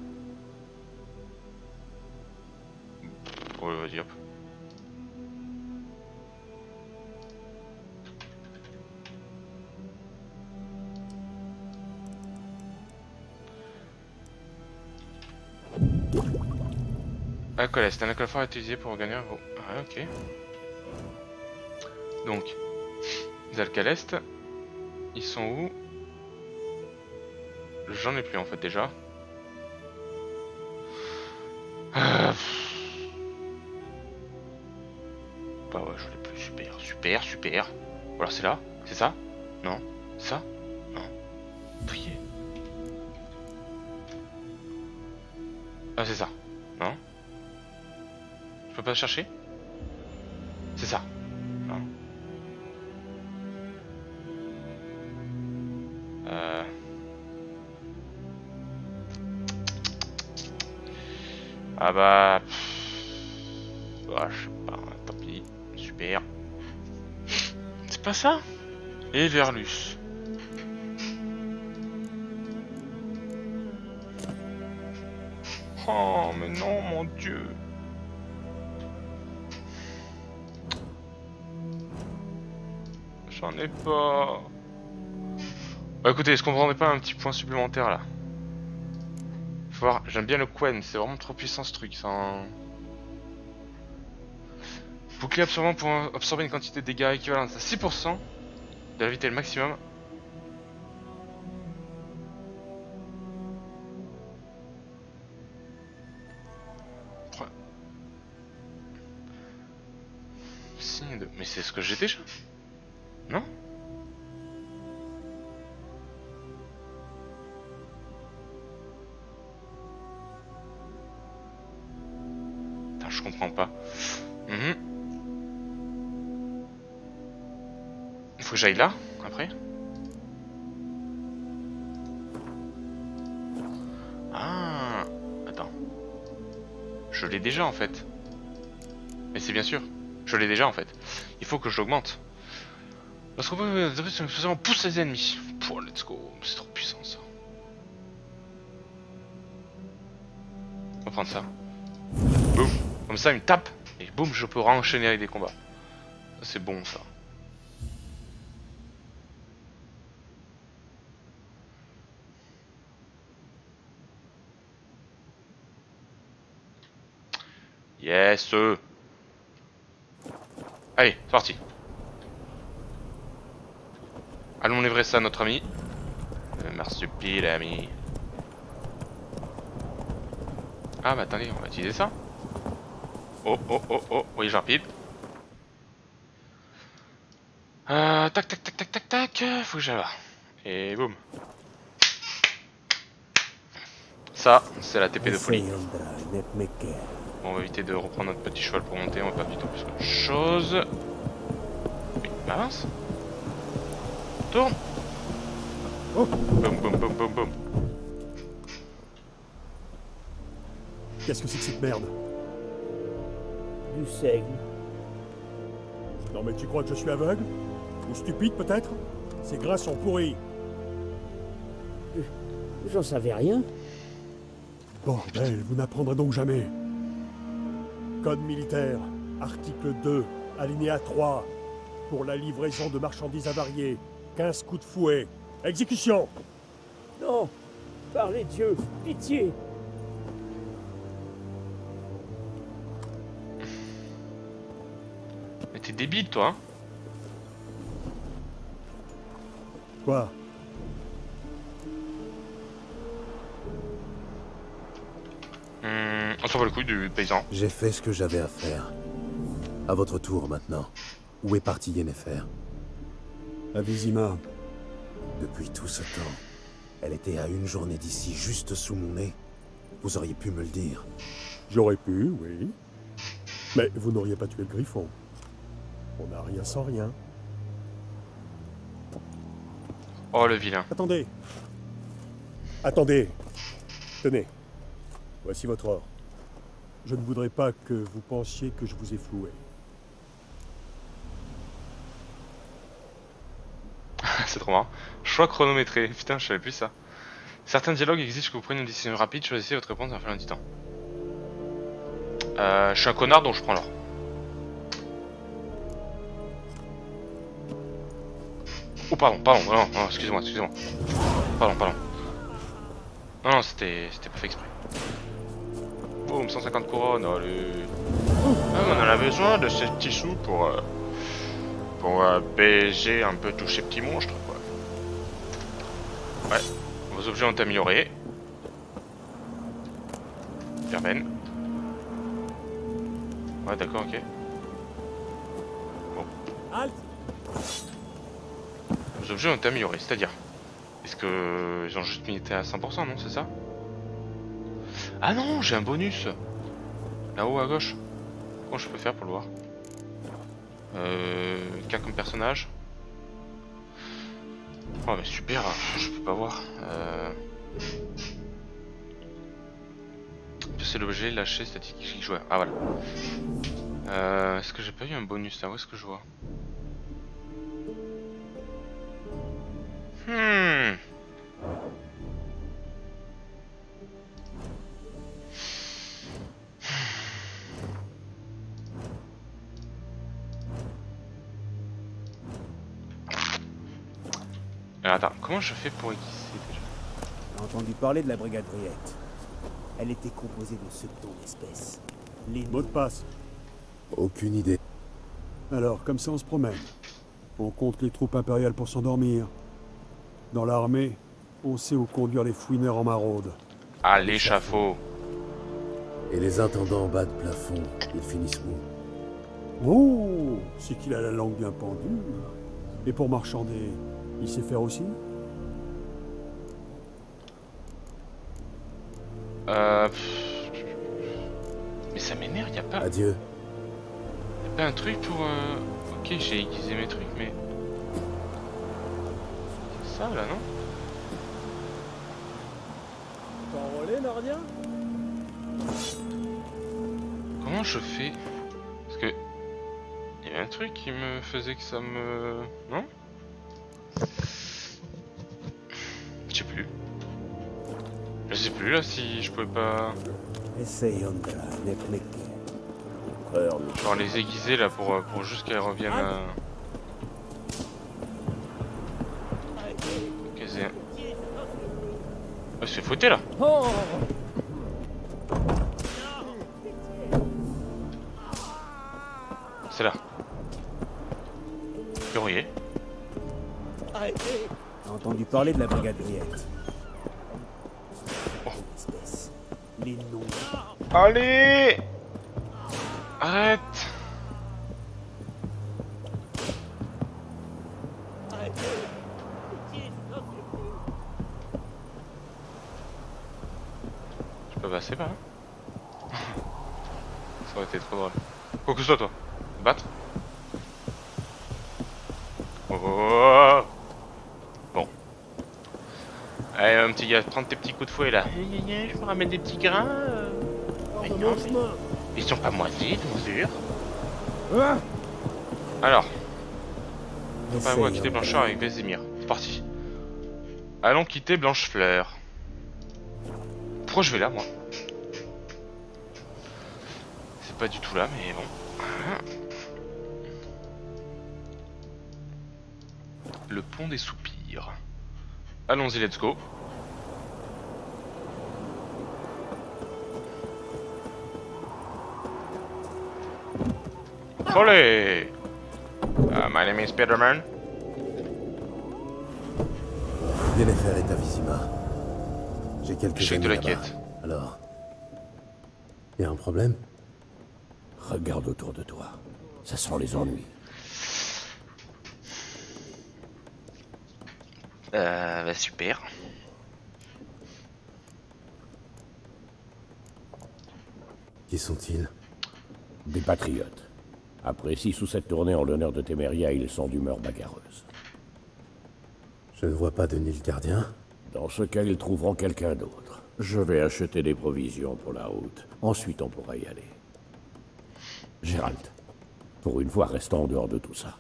Ouais, vas-y hop. Alcoleste, un alcool fort est utilisé pour gagner un gros... Ah ok. Donc, les alcalestes, ils sont où? J'en ai plus en fait déjà. Bah ouais, je l'ai plus. Super. Voilà, c'est là? C'est ça? Non? Ça? Non. Trier. Ah, c'est ça. Non? Je peux pas chercher? C'est ça. Non. Ah bah... Ah, je sais pas, tant pis. Super. C'est pas ça? Et Verlus. Oh, mais non, mon Dieu. J'en ai pas. Bah écoutez, est-ce qu'on prendrait pas un petit point supplémentaire là? Faut voir, j'aime bien le Quen, c'est vraiment trop puissant ce truc. Bouclier absorbant pour absorber une quantité de dégâts équivalente à 6% de la vitesse maximum. Signe de... Mais c'est ce que j'ai déjà? Non? Putain, je comprends pas. Il faut que j'aille là, après. Ah, attends. Je l'ai déjà en fait. Mais c'est bien sûr. Je l'ai déjà en fait. Il faut que je l'augmente. Lorsqu'on peut pousse les ennemis. Pouah, let's go. C'est trop puissant ça. On va prendre ça. Boum. Comme ça il me tape. Et boum, je peux enchaîner avec des combats. C'est bon ça. Yes. Allez, c'est parti. Allons livrer ça à notre ami. Marsupilami. Ah bah attendez, on va utiliser ça. Oh, oui j'en pipe. Tac, faut que j'aille là. Et boum. Ça, c'est la TP de folie. Bon, on va éviter de reprendre notre petit cheval pour monter, on va pas plutôt plus qu'autre chose. Oui, avance. Tourne. Oh. Boum. Qu'est-ce que c'est que cette merde? Du seigle. Non mais tu crois que je suis aveugle? Ou stupide peut-être? Ces grains sont pourris. J'en savais rien. Bordel, vous n'apprendrez donc jamais. Code militaire, article 2, alinéa 3. Pour la livraison de marchandises avariées, 15 coups de fouet. Exécution! Non! Par les dieux, pitié! Mais t'es débile, toi, hein. Quoi? On s'en va le coup du paysan. J'ai fait ce que j'avais à faire. À votre tour maintenant. Où est parti Yennefer? À Vizima. Depuis tout ce temps, elle était à une journée d'ici, juste sous mon nez. Vous auriez pu me le dire. J'aurais pu, oui. Mais vous n'auriez pas tué le griffon. On n'a rien sans rien. Oh, le vilain. Attendez. Attendez. Tenez. Voici votre or. Je ne voudrais pas que vous pensiez que je vous ai floué. C'est trop marrant. Choix chronométré. Putain, je savais plus ça. Certains dialogues exigent que vous preniez une décision rapide. Choisissez votre réponse en fin du temps. Je suis un connard donc je prends l'or. Oh pardon, non, non, excusez-moi. Pardon. Non, c'était pas fait exprès. Boum, 150 couronnes, allez. Ah, on en a besoin de ces petits sous pour baiser un peu tous ces petits monstres, quoi. Ouais, vos objets ont amélioré. Verveine. Ouais, d'accord, ok. Halte! Vos objets ont amélioré, c'est-à-dire... Est-ce que ils ont juste milité à 100%, non, c'est ça? Ah non, j'ai un bonus. Là-haut à gauche. Comment je peux faire pour le voir? Qu'un comme personnage. Oh mais super, je peux pas voir. C'est l'objet, lâcher, statistique, joueur. Ah voilà. Est-ce que j'ai pas eu un bonus là? Où est-ce que je vois? Alors, attends, comment je fais pour aiguiser déjà? J'ai entendu parler de la brigade Briette. Elle était composée de ceux de ton espèce. Les Mot de passe. Aucune idée. Alors, comme ça, on se promène. On compte les troupes impériales pour s'endormir. Dans l'armée, on sait où conduire les fouineurs en maraude. Ah, l'échafaud. Et les intendants en bas de plafond, ils finissent où? Oh, c'est qu'il a la langue bien pendue. Et pour marchander, il sait faire aussi? Mais ça m'énerve, y a pas Adieu. un truc pour... Ok, j'ai aiguisé mes trucs, mais... C'est ça, là, non? T'enrôler, Nordien? Comment je fais? Parce que... Il y avait un truc qui me faisait que ça me... Non? Je sais plus, là, si je pouvais pas... Essayons de l'expliquer. Genre les aiguiser, là, pour juste qu'elles reviennent à... Quasi... Oh, c'est fouetté, là! C'est là. Verrouillé. J'ai entendu parler de la brigade Briette. Oh. Espèce. Les noms. Allez! Arrête! Je peux passer par là? Ça aurait été trop drôle. Quoi que ce soit, toi. Battre? Oh. Bon. Allez, mon petit gars, prends tes petits coups de fouet là. Je peux ramener des petits grains. Ils sont pas moisis, bien sûr. Alors, préparez-vous à quitter Blanchard avec Vézimir. C'est parti. Allons quitter Blanchefleur. Pourquoi je vais là, moi? C'est pas du tout là, mais bon. Le pont des soupirs. Allons-y, let's go. Olé! My name is Spider-Man. Yennefer est à Vizima. J'ai quelques Échec amis de la là-bas. quête. Alors, y a un problème? Regarde autour de toi. Ça sent les ennuis. Bah super. Qui sont-ils? Des patriotes. Après 6 ou 7 tournées en l'honneur de Téméria, ils sont d'humeur bagarreuse. Je ne vois pas de Nilfgaardien. Dans ce cas, ils trouveront quelqu'un d'autre. Je vais acheter des provisions pour la route. Ensuite, on pourra y aller. Gérald, pour une fois, restons en dehors de tout ça.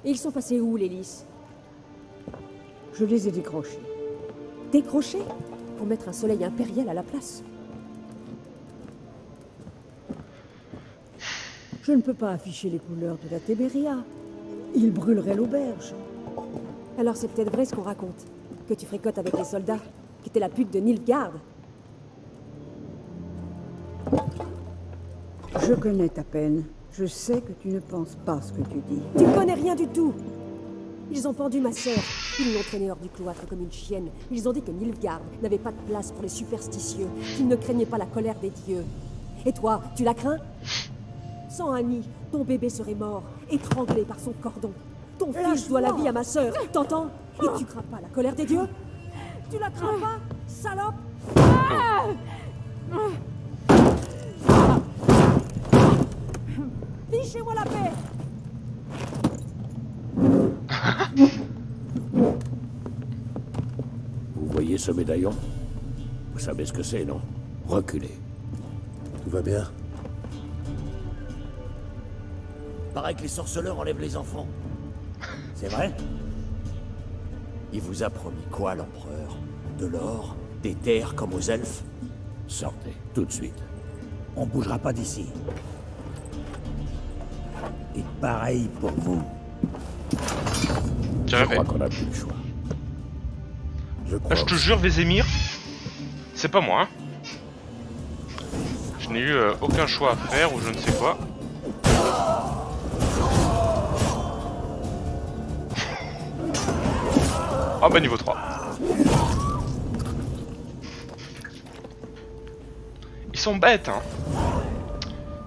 Et ils sont passés où, les lys? Je les ai décrochés. Décrochés? Pour mettre un soleil impérial à la place? Je ne peux pas afficher les couleurs de la Téméria. Ils brûleraient l'auberge. Alors c'est peut-être vrai ce qu'on raconte. Que tu fricotes avec les soldats. Que t'es la pute de Nilfgaard. Je connais ta peine. Je sais que tu ne penses pas ce que tu dis. Tu connais rien du tout. Ils ont pendu ma sœur. Ils l'ont traînée hors du cloître comme une chienne. Ils ont dit que Nilfgaard n'avait pas de place pour les superstitieux, qu'ils ne craignaient pas la colère des dieux. Et toi, tu la crains? Sans Annie, ton bébé serait mort, étranglé par son cordon. Ton fils doit la vie à ma sœur, t'entends? Et tu crains pas la colère des dieux? Tu la crains pas, salope? Fichez-moi la paix! Vous voyez ce médaillon? Vous savez ce que c'est, non? Reculez. Tout va bien? Paraît que les sorceleurs enlèvent les enfants. C'est vrai? Il vous a promis quoi, l'empereur? De l'or? Des terres comme aux elfes? Sortez, tout de suite. On bougera pas d'ici. Et pareil pour vous. J'ai Je rêvé. crois qu'on n'a plus le choix. Je crois. Je te jure, Vézémir, c'est pas moi. Hein. Je n'ai eu aucun choix à faire ou je ne sais quoi. Ah bah niveau 3. Ils sont bêtes, hein.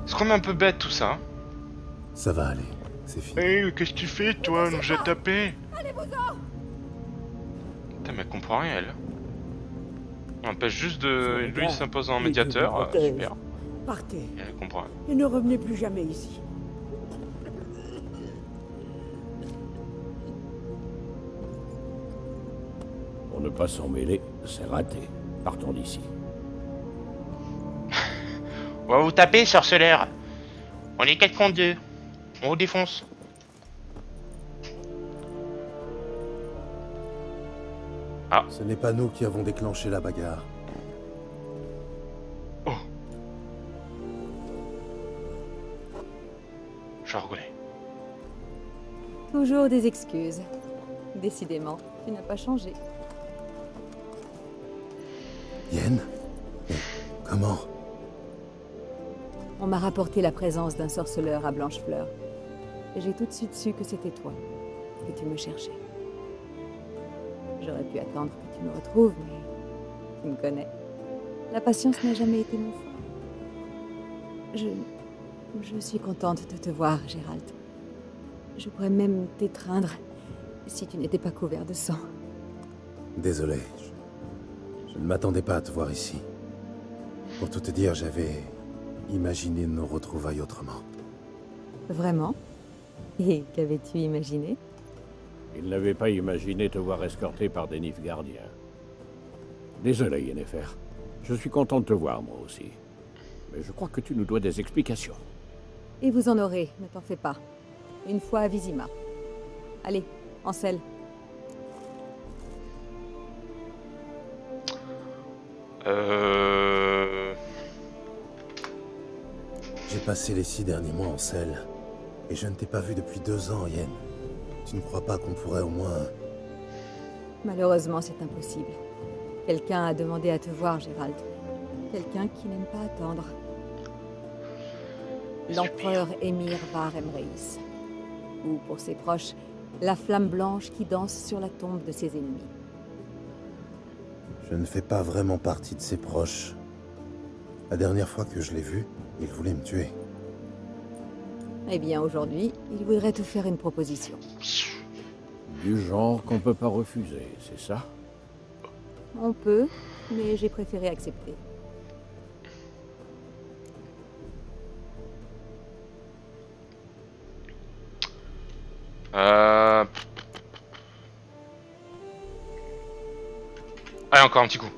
C'est quand même un peu bête tout ça. Hein. Ça va aller. C'est fini. Hey, qu'est-ce que tu fais toi? Nous a tapé. Allez-vous-en. Putain, mais elle comprend rien elle. On empêche juste de lui s'imposant en médiateur. Super. Partez Et elle comprend rien. et ne revenez plus jamais ici. Pour ne pas s'en mêler, c'est raté. Partons d'ici. On va vous taper, sorceleur. On est 4 contre 2. On vous défonce. Ce n'est pas nous qui avons déclenché la bagarre. Oh. Je reconnais. Toujours des excuses. Décidément, tu n'as pas changé. Yen? Mais comment? On m'a rapporté la présence d'un sorceleur à Blanchefleur. Et j'ai tout de suite su que c'était toi, que tu me cherchais. J'aurais pu attendre que tu me retrouves, mais tu me connais. La patience n'a jamais été mon fort. Je suis contente de te voir, Gérald. Je pourrais même t'étreindre si tu n'étais pas couvert de sang. Désolé. Je ne m'attendais pas à te voir ici. Pour tout te dire, j'avais imaginé nos retrouvailles autrement. Vraiment? Et qu'avais-tu imaginé? Il n'avait pas imaginé te voir escorté par des Nilfgaardiens. Désolé, Yennefer. Je suis content de te voir, moi aussi. Mais je crois que tu nous dois des explications. Et vous en aurez, ne t'en fais pas. une fois à Vizima. Allez, Ansel. J'ai passé les 6 derniers mois en selle, et je ne t'ai pas vu depuis 2 ans, Yen. Tu ne crois pas qu'on pourrait au moins... Malheureusement, c'est impossible. Quelqu'un a demandé à te voir, Gérald. Quelqu'un qui n'aime pas attendre. L'empereur Émir Var Emreis. Ou, pour ses proches, la flamme blanche qui danse sur la tombe de ses ennemis. Je ne fais pas vraiment partie de ses proches. La dernière fois que je l'ai vu, il voulait me tuer. Eh bien, aujourd'hui, il voudrait te faire une proposition. Du genre qu'on peut pas refuser, c'est ça? On peut, mais j'ai préféré accepter. Allez, encore un petit coup.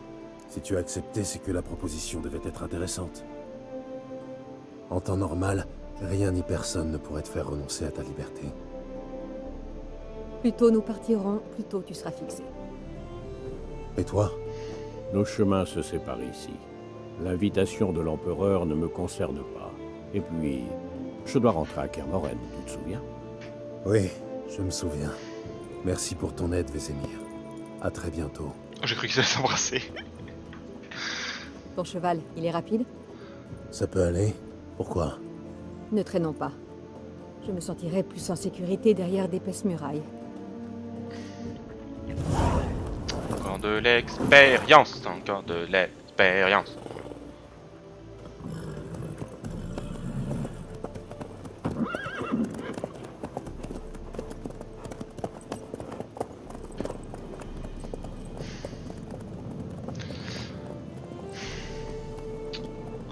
Si tu as accepté, c'est que la proposition devait être intéressante. En temps normal, rien ni personne ne pourrait te faire renoncer à ta liberté. Plus tôt nous partirons, plus tôt tu seras fixé. Et toi? Nos chemins se séparent ici. L'invitation de l'empereur ne me concerne pas. Et puis, je dois rentrer à Kermoren, tu te souviens? Oui, je me souviens. Merci pour ton aide, Vézémir. À très bientôt. J'ai cru qu'ils allaient s'embrasser. Ton cheval, il est rapide? Ça peut aller? Pourquoi? Ne traînons pas. Je me sentirai plus en sécurité derrière d'épaisses murailles. Encore de l'expérience, encore de l'expérience.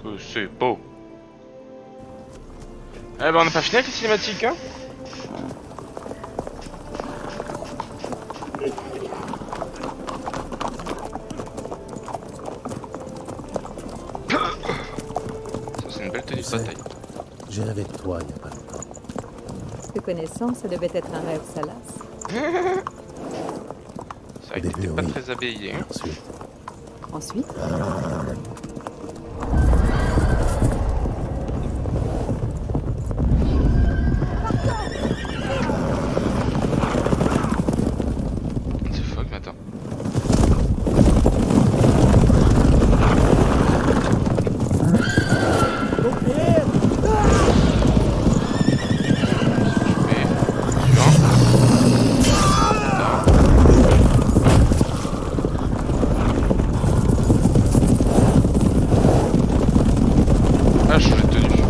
Que c'est beau. Eh ben on n'a pas fini avec les cinématiques, hein. Ça c'est une belle tenue de bataille. J'ai rêvé de toi il n'y a pas longtemps. Te connaissant, ça devait être un rêve salace. C'est vrai que t'étais pas très habillé, hein. Ensuite? C'est fuck, mais attends. Ah, je change de tenue.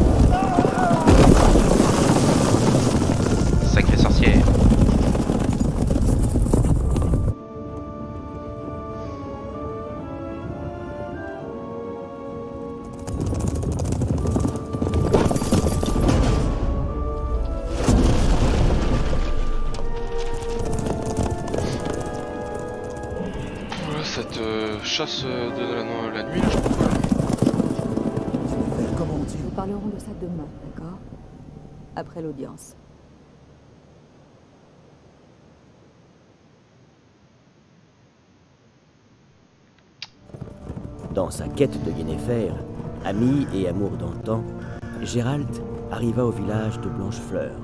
Sacrée sorcière. Voilà cette chasse de la nuit, là, je crois. Nous parlerons de ça demain, d'accord? Après l'audience. Dans sa quête de Yennefer, ami et amour d'antan, Gérald arriva au village de Blanchefleur.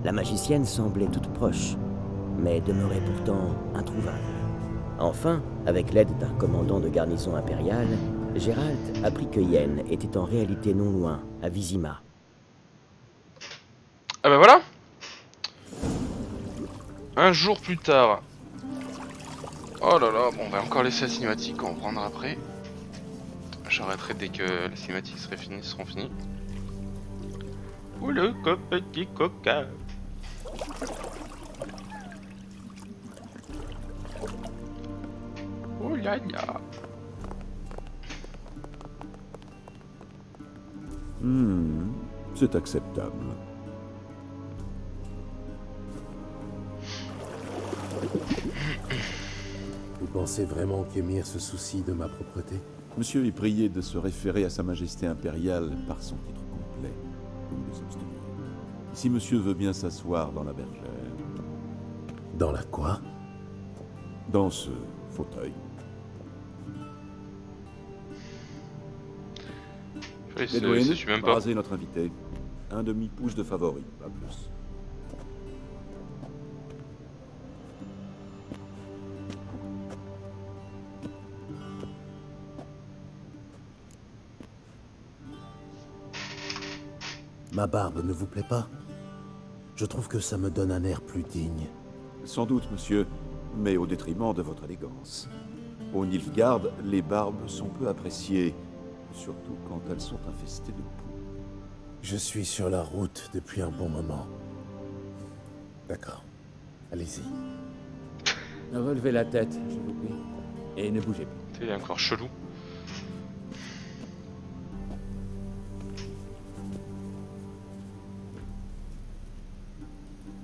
La magicienne semblait toute proche, mais demeurait pourtant introuvable. Enfin, avec l'aide d'un commandant de garnison impériale, Gérald apprit que Yen était en réalité non loin, à Vizima. Ah bah voilà. Un jour plus tard. Oh là là, bon on va encore laisser la cinématique, on reprendra après. J'arrêterai dès que les cinématiques seront finies. Ouh le petit coca. Oh là là. C'est acceptable. Vous pensez vraiment qu'Émir se soucie de ma propreté? Monsieur est prié de se référer à Sa Majesté impériale par son titre complet. Vous me les obstinez. Si monsieur veut bien s'asseoir dans la bergère. Dans la quoi? Dans ce fauteuil. Oui, Edwin, je suis même pas. rasez notre invité. Un demi-pouce de favori, pas plus. Ma barbe ne vous plaît pas? Je trouve que ça me donne un air plus digne. Sans doute, monsieur, mais au détriment de votre élégance. Au Nilfgaard, les barbes sont peu appréciées, surtout quand elles sont infestées de poux. Je suis sur la route depuis un bon moment. D'accord. Allez-y. Relevez la tête, je vous prie. Et ne bougez pas. Il est encore chelou.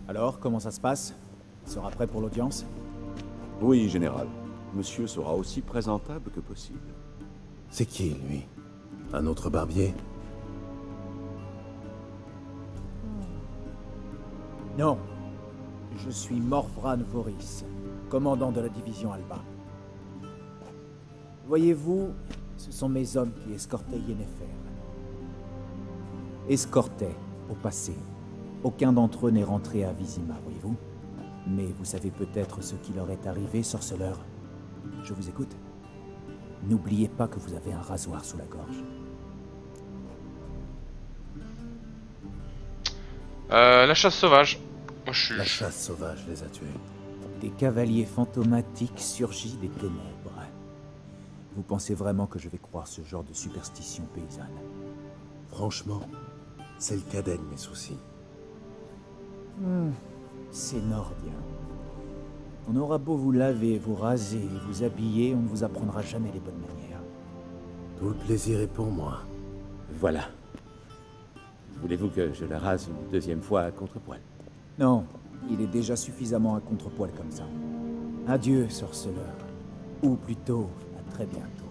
Alors, comment ça se passe? Il sera prêt pour l'audience? Oui, général. Monsieur sera aussi présentable que possible. C'est qui, lui? Un autre barbier? Non. Je suis Morvran Voris, commandant de la division Alba. Voyez-vous, ce sont mes hommes qui escortaient Yennefer. Escortaient, au passé. Aucun d'entre eux n'est rentré à Vizima, voyez-vous. Mais vous savez peut-être ce qui leur est arrivé, sorceleur. Je vous écoute. N'oubliez pas que vous avez un rasoir sous la gorge. La chasse sauvage. Moi, je suis... La chasse sauvage les a tués. Des cavaliers fantomatiques surgis des ténèbres. Vous pensez vraiment que je vais croire ce genre de superstition paysanne? Franchement, c'est le cadet de mes soucis. C'est nordien. On aura beau vous laver, vous raser, vous habiller, on ne vous apprendra jamais les bonnes manières. Tout le plaisir est pour moi. Voilà. Voulez-vous que je la rase une deuxième fois à contrepoil? Non, il est déjà suffisamment à contrepoil comme ça. Adieu, sorceleur. Ou plutôt, à très bientôt.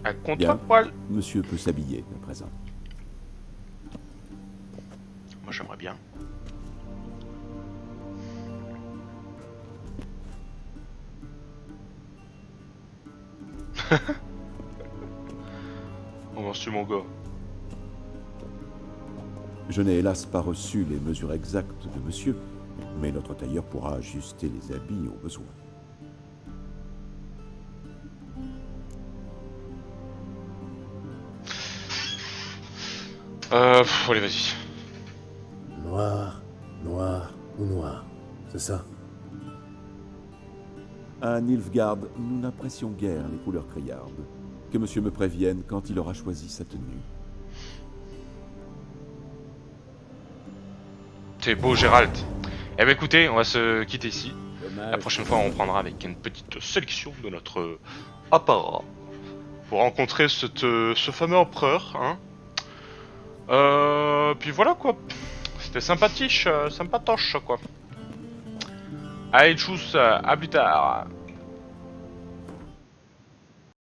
À contre-poil. Monsieur peut s'habiller à présent. Moi, j'aimerais bien. On va sur mon gars. Je n'ai hélas pas reçu les mesures exactes de monsieur, mais notre tailleur pourra ajuster les habits au besoin. Allez, vas-y. Noir, noir ou noir, c'est ça? À Nilfgaard, nous n'apprécions guère les couleurs criardes. Que monsieur me prévienne quand il aura choisi sa tenue. C'est beau, Gérald. Eh ben écoutez, on va se quitter ici. Dommage. La prochaine fois, on prendra avec une petite sélection de notre apparat pour rencontrer ce fameux empereur. Hein. Puis voilà quoi. C'était sympatoche quoi. Allez, tchuss, à plus tard.